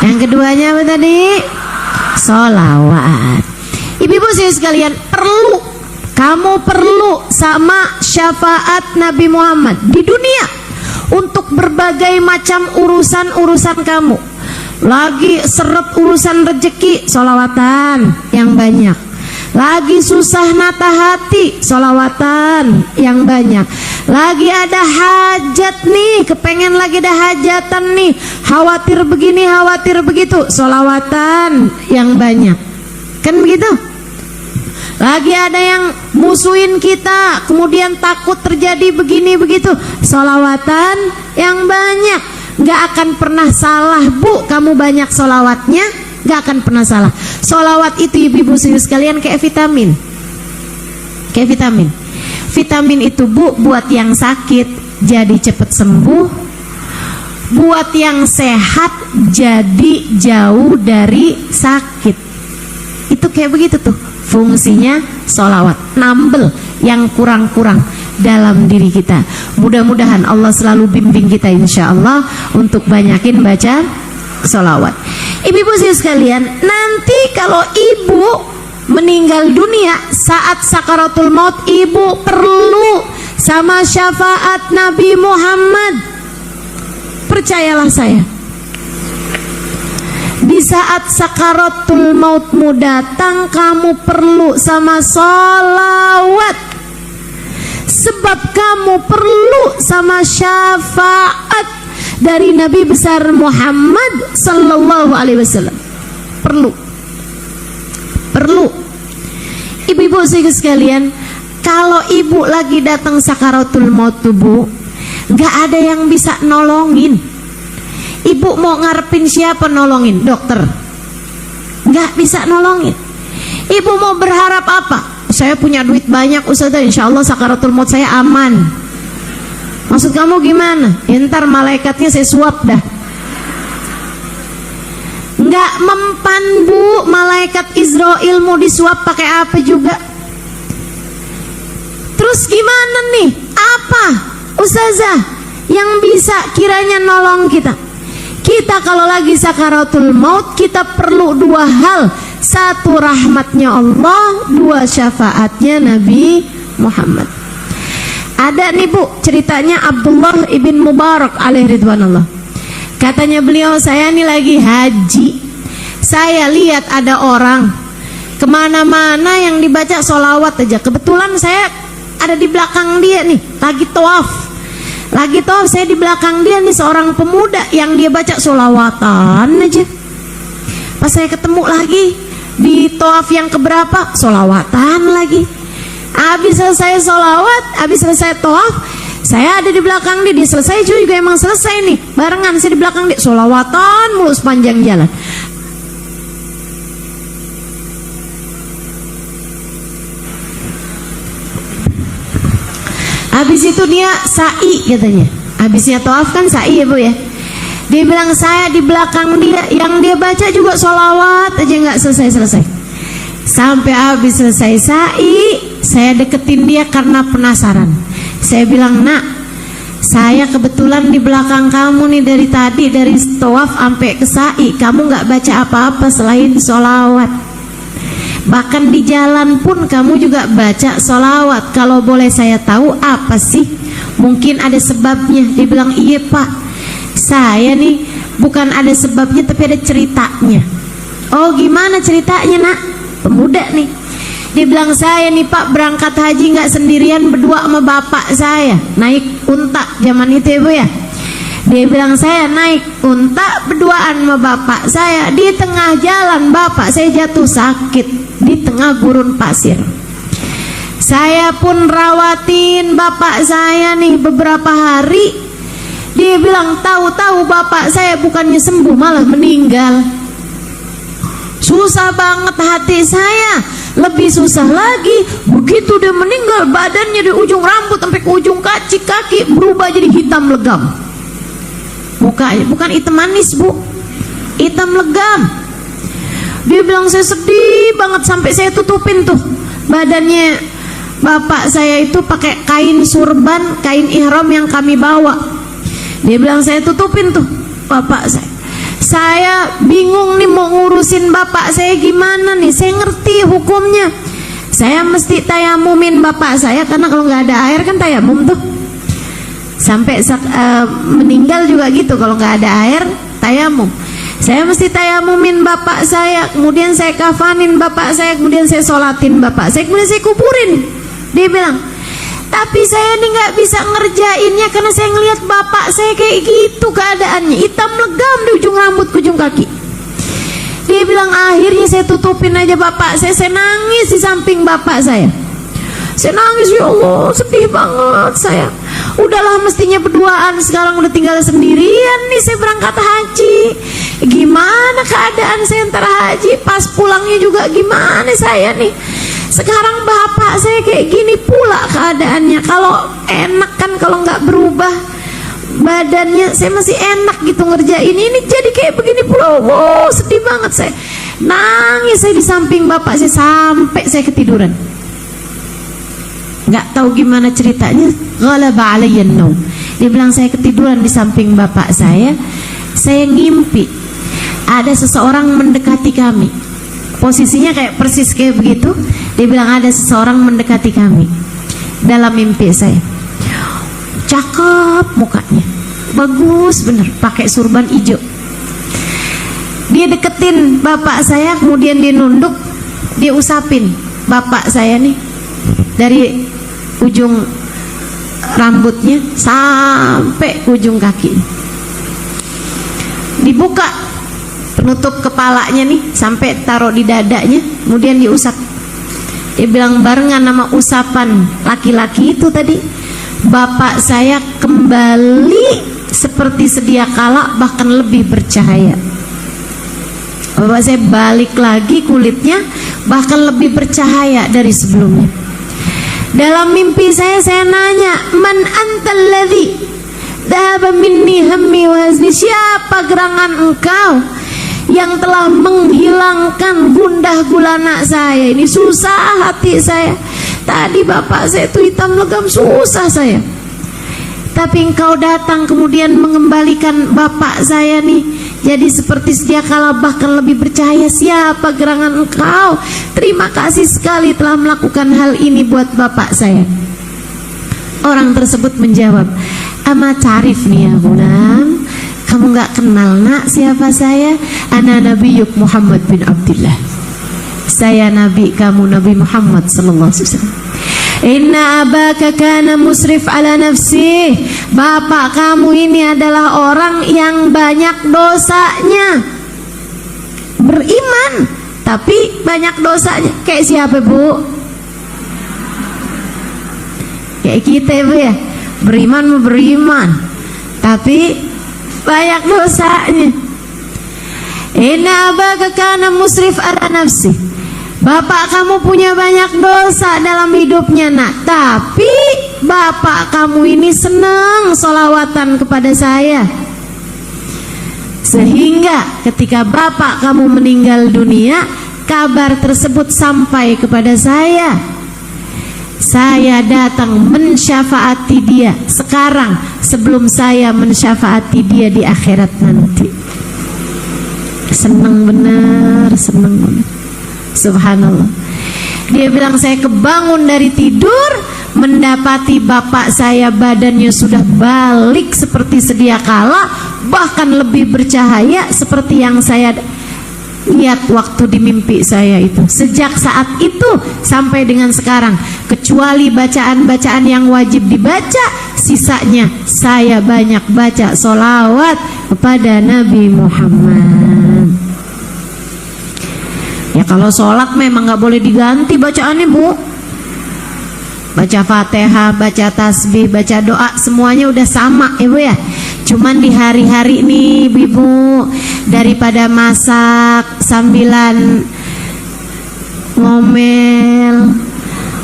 Yang keduanya apa tadi? Sholawat. Ibu-ibu sekalian, kamu perlu sama syafaat Nabi Muhammad di dunia untuk berbagai macam urusan-urusan kamu. Lagi seret urusan rezeki, sholawatan yang banyak. Lagi susah nata hati, sholawatan yang banyak. Lagi ada hajat nih, kepengen lagi ada hajatan nih, khawatir begini, khawatir begitu, sholawatan yang banyak. Kan begitu? Lagi ada yang musuhin kita, kemudian takut terjadi begini begitu, sholawatan yang banyak. Gak akan pernah salah, Bu, kamu banyak sholawatnya, gak akan pernah salah. Sholawat itu ibu-ibu sekalian kayak vitamin. Kayak vitamin. Vitamin itu, Bu, buat yang sakit jadi cepet sembuh, buat yang sehat jadi jauh dari sakit. Itu kayak begitu tuh fungsinya sholawat, nambel yang kurang-kurang dalam diri kita. Mudah-mudahan Allah selalu bimbing kita insya Allah untuk banyakin baca sholawat. Ibu-ibu sekalian, nanti kalau ibu meninggal dunia saat sakaratul maut, ibu perlu sama syafaat Nabi Muhammad. Percayalah saya, di saat sakaratul mautmu datang, kamu perlu sama sholawat, sebab kamu perlu sama syafaat dari Nabi besar Muhammad sallallahu alaihi wasallam. Perlu. Ibu-ibu sekalian, kalau ibu lagi datang sakaratul maut tubuh, Nggak ada yang bisa nolongin. Ibu mau ngarepin siapa nolongin? Dokter? Nggak bisa nolongin. Ibu mau berharap apa? Saya punya duit banyak Ustazah, insya Allah sakaratul maut saya aman. Maksud kamu gimana? Ya, ntar malaikatnya saya suap dah. Nggak mempan Bu, malaikat Israel mau disuap pakai apa juga. Terus gimana nih? Apa Ustazah yang bisa kiranya nolong kita? Kita kalau lagi sakaratul maut, kita perlu dua hal. Satu, rahmatnya Allah. Dua, syafaatnya Nabi Muhammad. Ada nih Bu, ceritanya Abdullah ibn Mubarak alaihi ridwanullah. Katanya beliau, saya nih lagi haji, saya lihat ada orang kemana-mana yang dibaca sholawat aja. Kebetulan saya ada di belakang dia nih, lagi tawaf, saya di belakang dia nih, seorang pemuda yang dia baca sholawatan aja. Pas saya ketemu lagi di tawaf yang keberapa, sholawatan lagi. Habis selesai sholawat, habis selesai tawaf, saya ada di belakang dia. Dia selesai juga emang selesai nih, barengan saya di belakang dia, sholawatan mulu sepanjang jalan. Habis itu dia sa'i katanya. Habisnya tawaf kan sa'i ya Bu ya. Dia bilang saya di belakang dia, yang dia baca juga sholawat aja nggak selesai-selesai. Sampai habis selesai sa'i, saya deketin dia karena penasaran. Saya bilang, nak, saya kebetulan di belakang kamu nih dari tadi, dari tawaf sampai ke sa'i, kamu nggak baca apa-apa selain sholawat. Bahkan di jalan pun kamu juga baca sholawat. Kalau boleh saya tahu apa sih? Mungkin ada sebabnya. Dia bilang, iya Pak, saya nih bukan ada sebabnya tapi ada ceritanya. Oh gimana ceritanya nak? Pemuda nih, dia bilang, saya nih Pak berangkat haji nggak sendirian, berdua sama bapak saya, naik unta zaman itu ya Bu ya. Dia bilang saya naik unta berduaan sama bapak saya. Di tengah jalan bapak saya jatuh sakit di tengah gurun pasir. Saya pun rawatin bapak saya nih beberapa hari. Dia bilang tahu-tahu bapak saya bukannya sembuh malah meninggal. Susah banget hati saya. Lebih susah lagi, begitu dia meninggal, badannya dari ujung rambut sampai ke ujung kaki berubah jadi hitam legam. Mukanya bukan hitam manis Bu, hitam legam. Dia bilang saya sedih banget, sampai saya tutupin tuh badannya bapak saya itu pakai kain surban, kain ihram yang kami bawa. Dia bilang saya tutupin tuh bapak saya. Saya bingung nih mau ngurusin bapak saya gimana nih. Saya ngerti hukumnya. Saya mesti tayamumin bapak saya, karena kalau nggak ada air kan tayamum tuh. Sampai meninggal juga gitu, kalau nggak ada air tayamum. Saya mesti tayamumin bapak saya, kemudian saya kafanin bapak saya, kemudian saya sholatin bapak saya, kemudian saya kuburin. Dia bilang, tapi saya ini nggak bisa ngerjainnya karena saya ngelihat bapak saya kayak gitu keadaannya, hitam legam di ujung rambut ke ujung kaki. Dia bilang akhirnya saya tutupin aja bapak saya nangis di samping bapak saya. Saya nangis, ya Allah sedih banget saya. Udahlah mestinya berduaan, sekarang udah tinggal sendirian nih saya berangkat haji. Gimana keadaan saya ntar haji, pas pulangnya juga gimana saya nih. Sekarang bapak saya kayak gini pula keadaannya. Kalau enak kan kalau nggak berubah badannya, saya masih enak gitu ngerjain, ini jadi kayak begini pula. Wow, sedih banget saya. Nangis saya di samping bapak saya sampai saya ketiduran. Nggak tahu gimana ceritanya, ghalaba alayyan naum. Dia bilang saya ketiduran di samping bapak saya ngimpi ada seseorang mendekati kami. Posisinya kayak persis kayak begitu. Dia bilang ada seseorang mendekati kami dalam mimpi saya. Cakep mukanya, bagus bener, pakai surban hijau. Dia deketin bapak saya, kemudian dia nunduk, dia usapin bapak saya nih dari ujung rambutnya sampai ujung kaki. Dibuka penutup kepalanya nih sampai taruh di dadanya, kemudian diusap. Dia bilang barengan nama usapan laki-laki itu tadi, bapak saya kembali seperti sedia kala, bahkan lebih bercahaya. Bapak saya balik lagi kulitnya bahkan lebih bercahaya dari sebelumnya. Dalam mimpi saya nanya, man antal ladzi dhaba minni hammi wa hazni, siapa gerangan engkau yang telah menghilangkan gundah gulana saya, ini susah hati saya. Tadi bapak saya itu hitam legam, susah saya, tapi engkau datang kemudian mengembalikan bapak saya nih jadi seperti sedia kala, bahkan lebih bercahaya. Siapa gerangan engkau? Terima kasih sekali telah melakukan hal ini buat bapak saya. Orang tersebut menjawab, ama tarif nih ya gulam, kamu gak kenal nak siapa saya? Ana Nabiyuk Muhammad bin Abdullah, saya nabi kamu, Nabi Muhammad sallallahu alaihi wasallam. Inna abaka kana musrif ala nafsih, bapak kamu ini adalah orang yang banyak dosanya. Beriman tapi banyak dosanya. Kayak siapa bu? Kayak kita bu ya, beriman tapi banyak dosanya. Inna abaka kana musrif ala nafsih, bapak kamu punya banyak dosa dalam hidupnya nak, tapi bapak kamu ini senang sholawatan kepada saya, sehingga ketika bapak kamu meninggal dunia, kabar tersebut sampai kepada saya datang mensyafaati dia sekarang sebelum saya mensyafaati dia di akhirat nanti. Senang benar, senang benar. Subhanallah. Dia bilang, saya kebangun dari tidur mendapati bapak saya badannya sudah balik seperti sedia kala, bahkan lebih bercahaya seperti yang saya lihat waktu di mimpi saya itu. Sejak saat itu sampai dengan sekarang, kecuali bacaan-bacaan yang wajib dibaca, sisanya saya banyak baca sholawat kepada Nabi Muhammad. Ya kalau sholat memang gak boleh diganti bacaannya bu. Baca Fatihah, baca tasbih, baca doa, semuanya udah sama ya bu ya. Cuman di hari-hari ini ibu, daripada masak sambilan ngomel,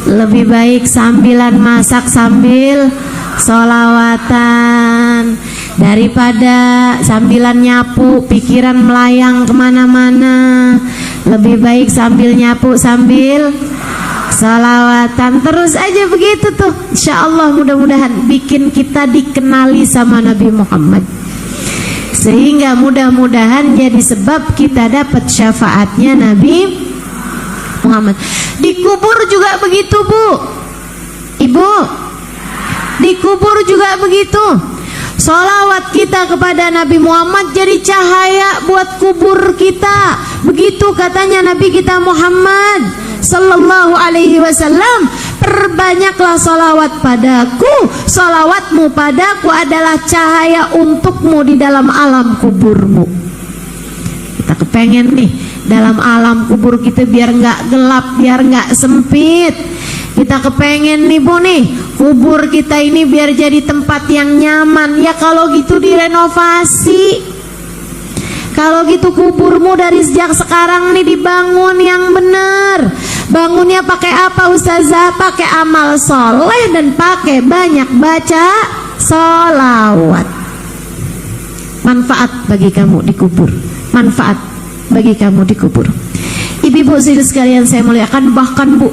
lebih baik sambilan masak sambil sholawatan. Daripada sambilan nyapu pikiran melayang kemana-mana, lebih baik sambil nyapu sambil salawatan. Terus aja begitu tuh, insya Allah mudah-mudahan bikin kita dikenali sama Nabi Muhammad, sehingga mudah-mudahan jadi sebab kita dapat syafaatnya Nabi Muhammad. Dikubur juga begitu bu, ibu, dikubur juga begitu. Sholawat kita kepada Nabi Muhammad jadi cahaya buat kubur kita. Begitu katanya Nabi kita Muhammad sallallahu alaihi wasallam, perbanyaklah sholawat padaku, sholawatmu padaku adalah cahaya untukmu di dalam alam kuburmu. Kita kepengen nih dalam alam kubur kita biar nggak gelap, biar nggak sempit. Kita kepengen nih bu nih, kubur kita ini biar jadi tempat yang nyaman. Ya kalau gitu direnovasi. Kalau gitu kuburmu dari sejak sekarang nih dibangun yang benar. Bangunnya pakai apa ustazah? Pakai amal soleh dan pakai banyak baca sholawat. Manfaat bagi kamu di kubur, manfaat bagi kamu di kubur. Ibu-ibu sekalian saya muliakan, bahkan bu,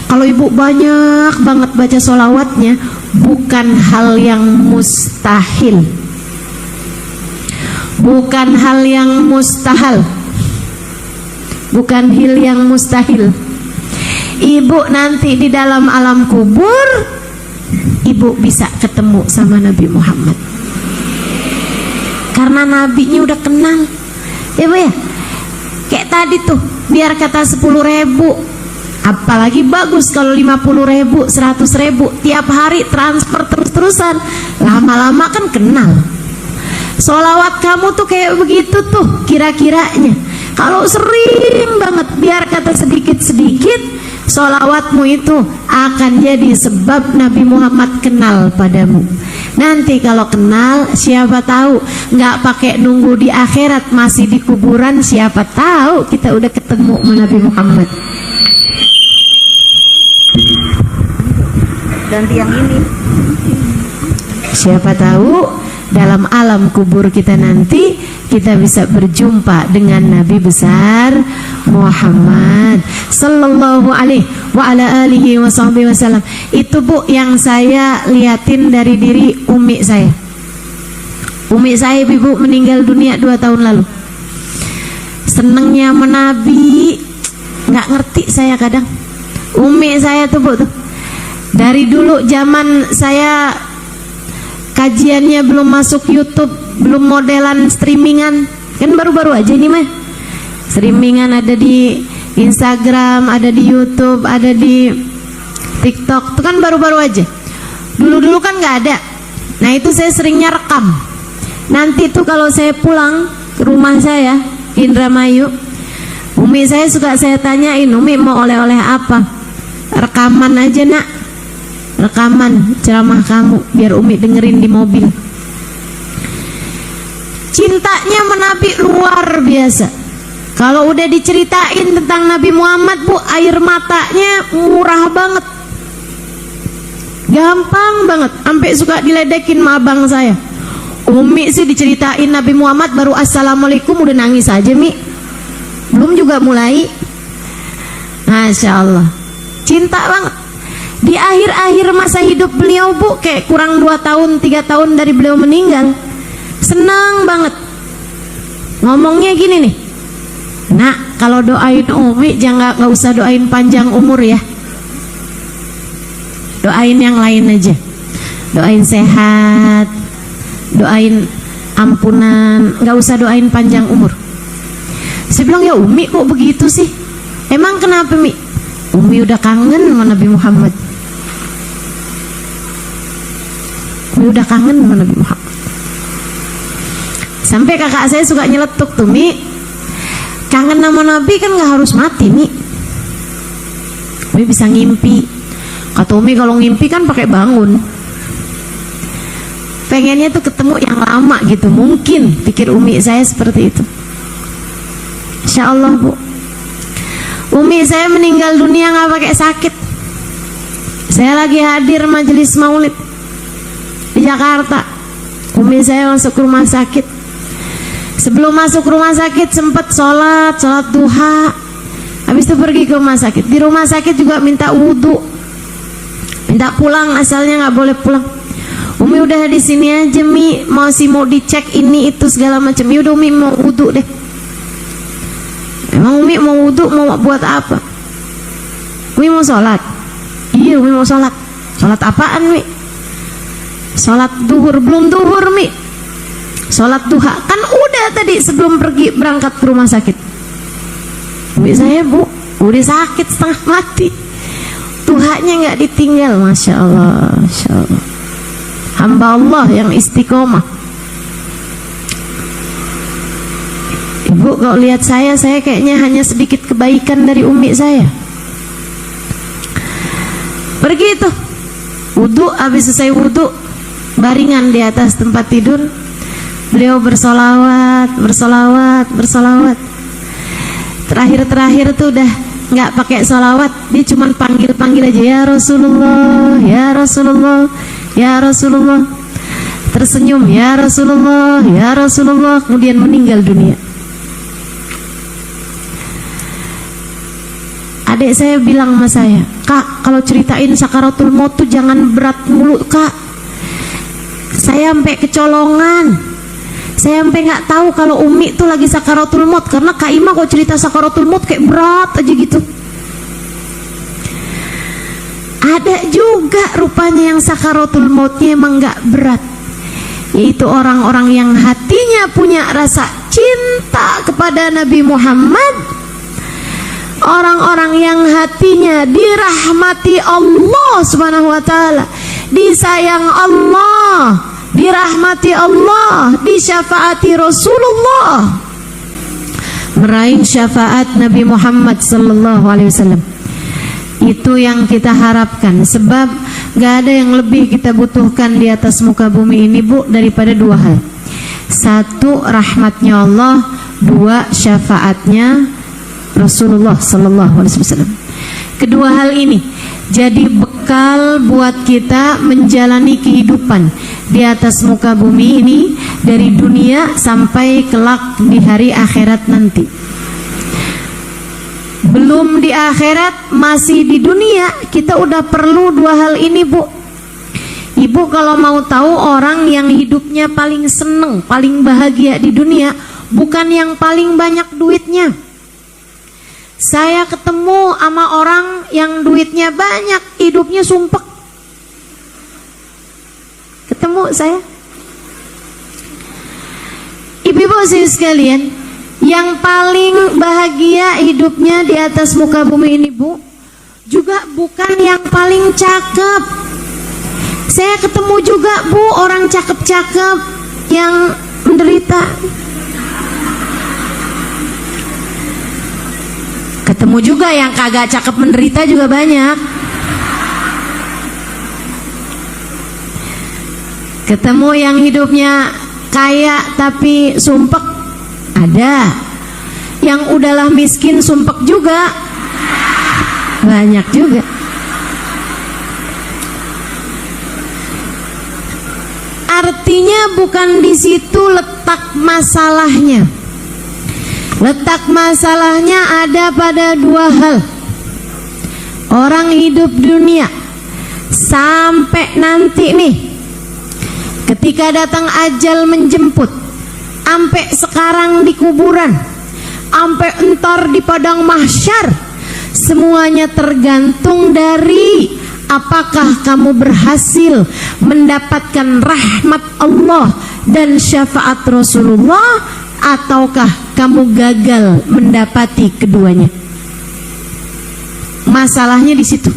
kalau ibu banyak banget baca sholawatnya, bukan hal yang mustahil, bukan hal yang mustahil, bukan hal yang mustahil. Ibu nanti di dalam alam kubur, ibu bisa ketemu sama Nabi Muhammad, karena nabinya udah kenal ya bu ya. Kayak tadi tuh, biar kata 10.000, apalagi bagus kalau 50.000, 100.000 tiap hari transfer terus-terusan, lama-lama kan kenal. Sholawat kamu tuh kayak begitu tuh kira-kiranya. Kalau sering banget, biar kata sedikit-sedikit, Sholawatmu itu akan jadi sebab Nabi Muhammad kenal padamu. Nanti kalau kenal, siapa tahu nggak pakai nunggu di akhirat, masih di kuburan, siapa tahu kita udah ketemu sama Nabi Muhammad. Ganti yang ini. Siapa tahu dalam alam kubur kita nanti kita bisa berjumpa dengan Nabi besar Muhammad sallallahu alaihi wa ala alihi wa sahbihi wasallam. Itu Bu yang saya liatin dari diri umi saya. Umi saya Ibu meninggal dunia 2 tahun lalu. Senengnya menabi, nggak ngerti saya kadang. Umi saya tuh Bu tuh. Dari dulu zaman saya kajiannya belum masuk YouTube, belum modelan streamingan, kan baru-baru aja ini mah. Streamingan ada di Instagram, ada di YouTube, ada di TikTok, itu kan baru-baru aja. Dulu-dulu kan nggak ada. Nah itu saya seringnya rekam. Nanti tuh kalau saya pulang ke rumah saya, Indramayu, umi saya suka saya tanyain, umi mau oleh-oleh apa? Rekaman aja nak, rekaman ceramah kamu biar umi dengerin di mobil. Cintanya menabi luar biasa. Kalau udah diceritain tentang Nabi Muhammad Bu, air matanya murah banget, gampang banget, sampai suka diledekin sama abang saya. Umi sih diceritain Nabi Muhammad baru assalamualaikum udah nangis aja Mi, belum juga mulai. Masya Allah, cinta banget. Di akhir-akhir masa hidup beliau Bu, kayak kurang 2 tahun 3 tahun dari beliau meninggal, senang banget. Ngomongnya gini nih, nak kalau doain umi jangan, nggak usah doain panjang umur ya, doain yang lain aja, doain sehat, doain ampunan, nggak usah doain panjang umur. Saya bilang ya umi kok begitu sih, emang kenapa Mi? Umi udah kangen sama Nabi Muhammad. Umi udah kangen sama Nabi Muhammad. Sampai kakak saya suka nyeletuk tuh, Mi, kangen sama Nabi kan nggak harus mati Mi. Umi bisa ngimpi. Kata Umi kalau ngimpi kan pakai bangun. Pengennya tuh ketemu yang lama gitu, mungkin pikir Umi saya seperti itu. Insya Allah Bu, umi saya meninggal dunia nggak pakai sakit. Saya lagi hadir majelis maulid di Jakarta. Umi saya masuk ke rumah sakit. Sebelum masuk rumah sakit sempat sholat duha. Habis itu pergi ke rumah sakit. Di rumah sakit juga minta wudhu, minta pulang, asalnya nggak boleh pulang. Umi udah di sini aja Mi, mau dicek ini itu segala macam. Ya udah Umi mau wudhu deh. Emang Umi mau wudhu mau buat apa? Umi mau sholat. Iya Umi mau sholat. Sholat apaan Mi? Sholat duhur, belum duhur Mi, sholat duha. Kan udah tadi sebelum pergi berangkat ke rumah sakit. Umi saya Bu udah sakit setengah mati, duhanya nggak ditinggal. Masya Allah, Masya Allah, hamba Allah yang istiqomah. Ibu kalau lihat saya kayaknya hanya sedikit kebaikan dari umi saya. Pergi tuh wudhu, habis selesai wudhu baringan di atas tempat tidur, beliau bersolawat. Terakhir tuh udah nggak pakai solawat, dia cuma panggil aja, ya Rasulullah, ya Rasulullah, ya Rasulullah. Tersenyum, ya Rasulullah, ya Rasulullah, kemudian meninggal dunia. Adik saya bilang sama saya, Kak, kalau ceritain sakaratul maut tuh jangan berat mulu Kak. Saya sampai kecolongan, saya sampai nggak tahu kalau umi tuh lagi sakaratul maut, karena Kak Ima kok cerita sakaratul maut kayak berat aja gitu. Ada juga rupanya yang sakaratul mautnya emang nggak berat, yaitu orang-orang yang hatinya punya rasa cinta kepada Nabi Muhammad, orang-orang yang hatinya dirahmati Allah Subhanahu wa taala, disayang Allah, dirahmati Allah, disyafaati Rasulullah, meraih syafaat Nabi Muhammad sallallahu alaihi wasallam. Itu yang kita harapkan, sebab gak ada yang lebih kita butuhkan di atas muka bumi ini, Bu, daripada dua hal. Satu, rahmatnya Allah. Dua, syafaatnya Rasulullah SAW. Kedua hal ini jadi bekal buat kita menjalani kehidupan di atas muka bumi ini, dari dunia sampai kelak di hari akhirat nanti. Belum di akhirat, masih di dunia, kita udah perlu dua hal ini, Bu. Ibu kalau mau tahu orang yang hidupnya paling seneng, paling bahagia di dunia, bukan yang paling banyak duitnya. Saya ketemu sama orang yang duitnya banyak, hidupnya sumpek. Ketemu saya. Ibu-ibu sekalian, yang paling bahagia hidupnya di atas muka bumi ini, Bu, juga bukan yang paling cakep. Saya ketemu juga, Bu, orang cakep-cakep yang menderita. Ketemu juga yang kagak cakep menderita juga banyak. Ketemu yang hidupnya kaya tapi sumpek, ada. Yang udahlah miskin sumpek juga banyak juga. Artinya bukan di situ letak masalahnya. Letak masalahnya ada pada dua hal. Orang hidup dunia sampai nanti nih, ketika datang ajal menjemput, sampai sekarang di kuburan, sampai entar di padang mahsyar, semuanya tergantung dari apakah kamu berhasil mendapatkan rahmat Allah dan syafaat Rasulullah, ataukah kamu gagal mendapati keduanya. Masalahnya di situ.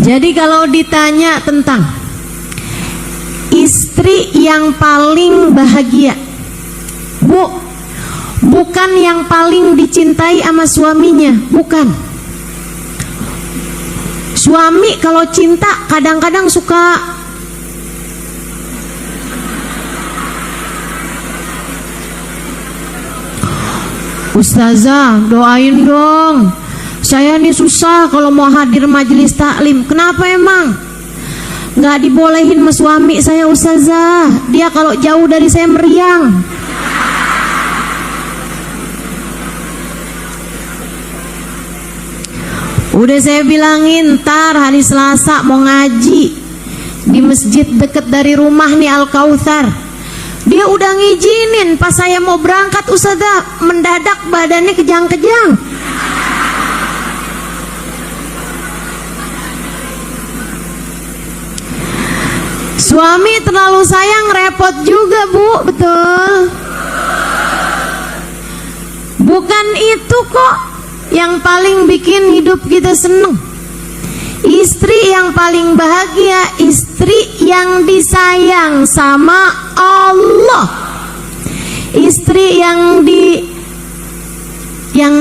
Jadi kalau ditanya tentang istri yang paling bahagia, Bu, bukan yang paling dicintai sama suaminya, bukan. Suami kalau cinta kadang-kadang suka Ustazah, doain dong, saya nih susah kalau mau hadir majelis taklim. Kenapa emang? Nggak dibolehin sama suami saya, Ustazah. Dia kalau jauh dari saya meriang. Udah saya bilangin, ntar hari Selasa mau ngaji di masjid deket dari rumah nih, Al-Kautsar. Dia udah ngizinin, pas saya mau berangkat, Ustazah, mendadak badannya kejang-kejang. Suami terlalu sayang, repot juga, Bu, betul. Bukan itu kok yang paling bikin hidup kita seneng. Istri yang paling bahagia, istri yang disayang sama Allah. Istri yang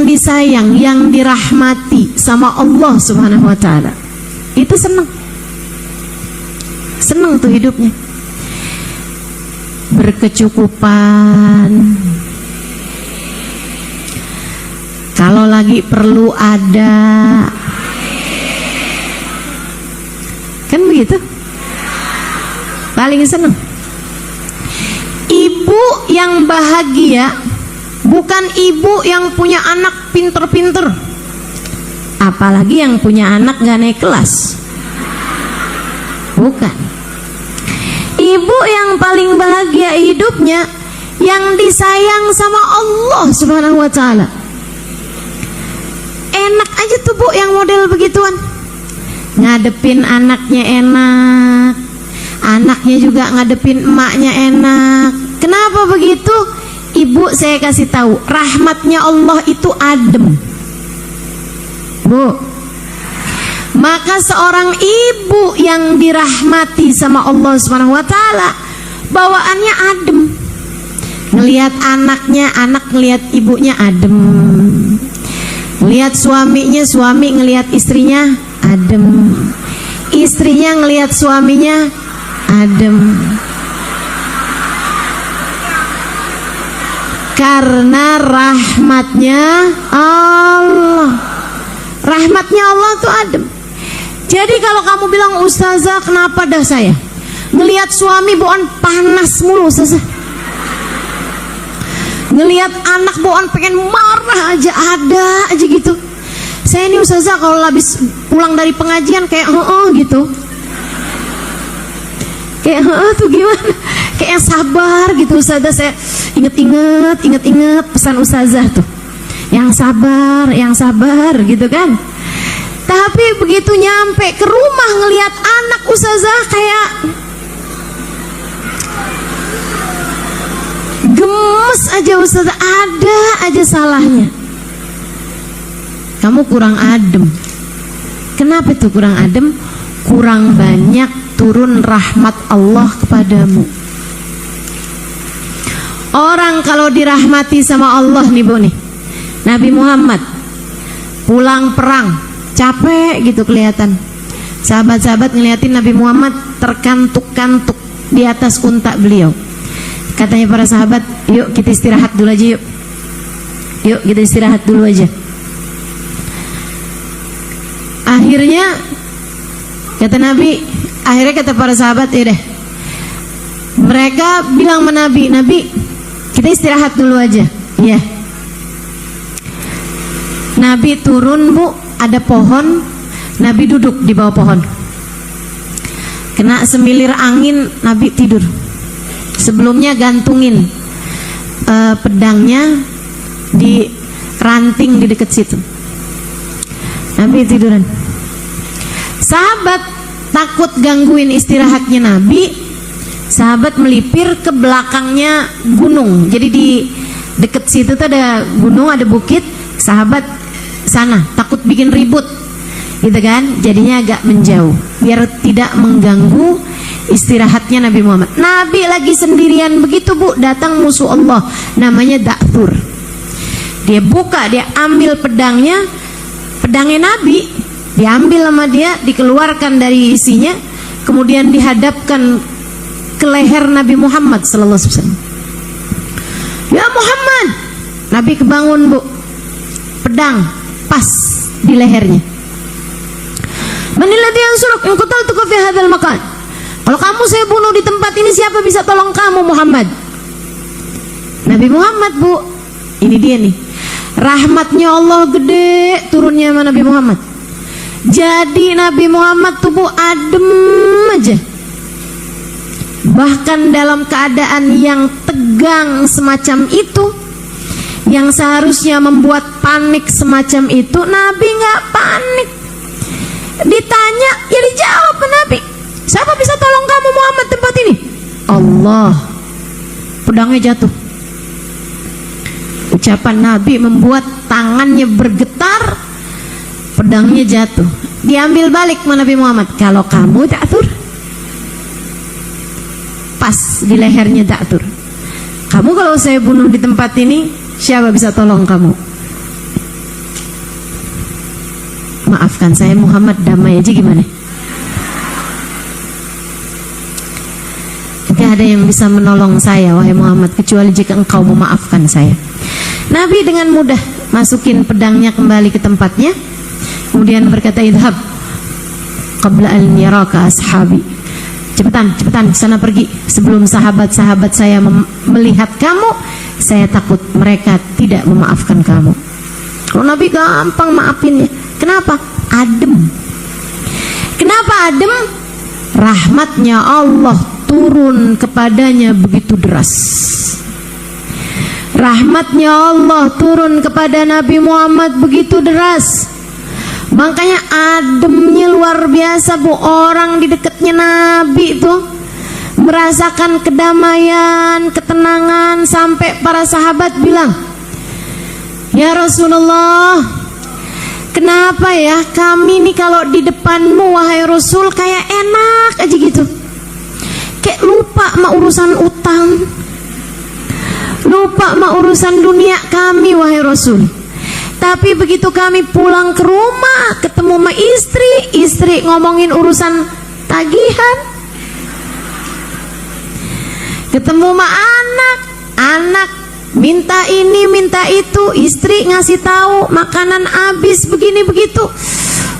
disayang, yang dirahmati sama Allah Subhanahu wa taala. Itu seneng. Seneng tuh hidupnya. Berkecukupan. Kalau lagi perlu ada. Kan begitu? Paling seneng. Ibu yang bahagia bukan ibu yang punya anak pinter-pinter, apalagi yang punya anak gak naik kelas. Bukan. Ibu yang paling bahagia hidupnya yang disayang sama Allah Subhanahu wa taala. Enak aja tuh, Bu, yang model begituan. Ngadepin anaknya enak, anaknya juga ngadepin emaknya enak. Kenapa begitu? Ibu, saya kasih tahu, rahmatnya Allah itu adem, Bu. Maka seorang ibu yang dirahmati sama Allah Subhanahu wa taala, bawaannya adem. Ngelihat anaknya, anak ngelihat ibunya adem. Lihat suaminya, suami ngelihat istrinya adem, istrinya ngelihat suaminya adem. Karena rahmatnya Allah. Rahmatnya Allah tuh adem. Jadi kalau kamu bilang, ustazah kenapa dah saya ngelihat suami bawaan panas mulu, ustazah, ngelihat anak bawaan pengen marah aja, ada aja gitu. Saya ini ustazah kalau habis pulang dari pengajian kayak gitu. Kayak tuh gimana? Kayak sabar gitu ustazah. Saya inget-inget pesan ustazah tuh. Yang sabar gitu kan. Tapi begitu nyampe ke rumah ngelihat anak ustazah kayak gemes aja ustazah, ada aja salahnya. Kamu kurang adem. Kenapa itu kurang adem? Kurang banyak turun rahmat Allah kepadamu. Orang kalau dirahmati sama Allah nih Bu nih, Nabi Muhammad pulang perang capek gitu kelihatan. Sahabat-sahabat ngeliatin Nabi Muhammad terkantuk-kantuk di atas unta beliau. Katanya para sahabat, yuk kita istirahat dulu aja yuk. Yuk kita istirahat dulu aja. Akhirnya kata Nabi, akhirnya kata para sahabat, ya deh. Mereka bilang sama Nabi, Nabi kita istirahat dulu aja. Iya. Nabi turun Bu, ada pohon, Nabi duduk di bawah pohon. Kena semilir angin, Nabi tidur. Sebelumnya gantungin pedangnya di ranting di dekat situ. Nabi tiduran. Sahabat takut gangguin istirahatnya Nabi. Sahabat melipir ke belakangnya gunung. Jadi di dekat situ tuh ada gunung, ada bukit. Sahabat sana takut bikin ribut gitu kan, jadinya agak menjauh biar tidak mengganggu istirahatnya Nabi Muhammad. Nabi lagi sendirian begitu Bu, datang musuh Allah namanya Da'thur. Dia buka, dia ambil pedangnya Nabi, diambil sama dia, dikeluarkan dari isinya, kemudian dihadapkan ke leher Nabi Muhammad sallallahu alaihi wasallam. Ya Muhammad, Nabi kebangun Bu, pedang pas di lehernya. Manilladzi yansuruk in qataltuka fi hadzal makan. Kalau kamu saya bunuh di tempat ini, siapa bisa tolong kamu Muhammad? Nabi Muhammad Bu, ini dia nih, rahmatnya Allah gede turunnya sama Nabi Muhammad. Jadi Nabi Muhammad tuh Bu adem aja. Bahkan dalam keadaan yang tegang semacam itu, yang seharusnya membuat panik semacam itu, Nabi nggak panik. Ditanya, ya dijawab Nabi. Siapa bisa tolong kamu Muhammad tempat ini? Allah. Pedangnya jatuh. Ucapan Nabi membuat tangannya bergetar, pedangnya jatuh. Diambil balik sama Nabi Muhammad. Kalau kamu Da'thur, pas di lehernya Da'thur. Kamu kalau saya bunuh di tempat ini, siapa bisa tolong kamu? Maafkan saya Muhammad, damai aja gimana? Tidak ada yang bisa menolong saya wahai Muhammad kecuali jika engkau memaafkan saya. Nabi dengan mudah masukin pedangnya kembali ke tempatnya, kemudian berkata, idhab qabla an yaraka ashabi. Cepetan sana pergi sebelum sahabat-sahabat saya melihat kamu. Saya takut mereka tidak memaafkan kamu. Kalau Nabi gampang maafinnya. Kenapa? Adem. Kenapa adem? Rahmatnya Allah turun kepadanya begitu deras. Rahmatnya Allah turun kepada Nabi Muhammad begitu deras. Makanya ademnya luar biasa Bu. Orang di dekatnya Nabi itu merasakan kedamaian, ketenangan, sampai para sahabat bilang, ya Rasulullah, kenapa ya kami nih kalau di depanmu wahai Rasul kayak enak aja gitu, kayak lupa sama urusan utang, lupa sama urusan dunia kami wahai Rasul. Tapi begitu kami pulang ke rumah, ketemu sama istri ngomongin urusan tagihan. Ketemu sama anak minta ini, minta itu, istri ngasih tahu makanan habis begini begitu.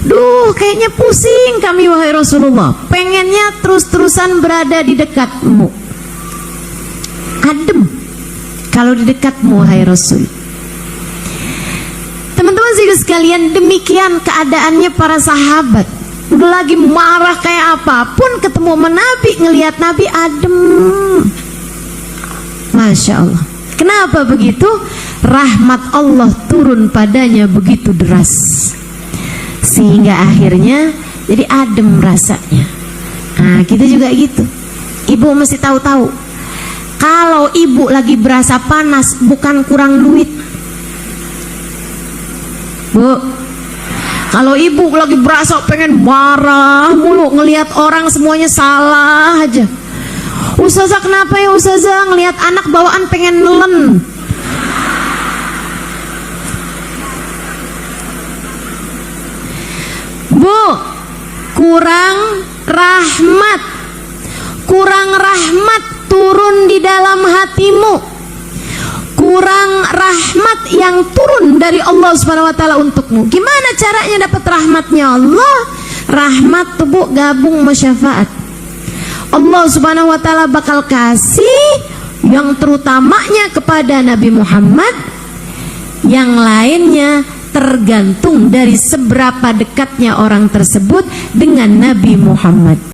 Duh, kayaknya pusing kami wahai Rasulullah. Pengennya terus-terusan berada di dekatmu. Adem kalau di dekatmu wahai Rasul. Teman-teman sekalian, demikian keadaannya para sahabat. Udah lagi marah kayak apapun, ketemu sama Nabi, ngelihat Nabi adem. Masya Allah. Kenapa begitu? Rahmat Allah turun padanya begitu deras, sehingga akhirnya jadi adem rasanya. Nah, kita juga gitu. Ibu mesti tahu-tahu, kalau ibu lagi berasa panas bukan kurang duit. Bu, kalau ibu lagi berasa pengen marah mulu, ngelihat orang semuanya salah aja. Ustazah kenapa ya Ustazah, ngelihat anak bawaan pengen nelen. Bu, kurang rahmat turun di dalam hatimu, kurang rahmat yang turun dari Allah Subhanahu wa taala untukmu. Gimana caranya dapat rahmatnya Allah? Rahmat tuh Bu gabung sama syafaat. Allah Subhanahu wa taala bakal kasih yang terutamanya kepada Nabi Muhammad, yang lainnya tergantung dari seberapa dekatnya orang tersebut dengan Nabi Muhammad.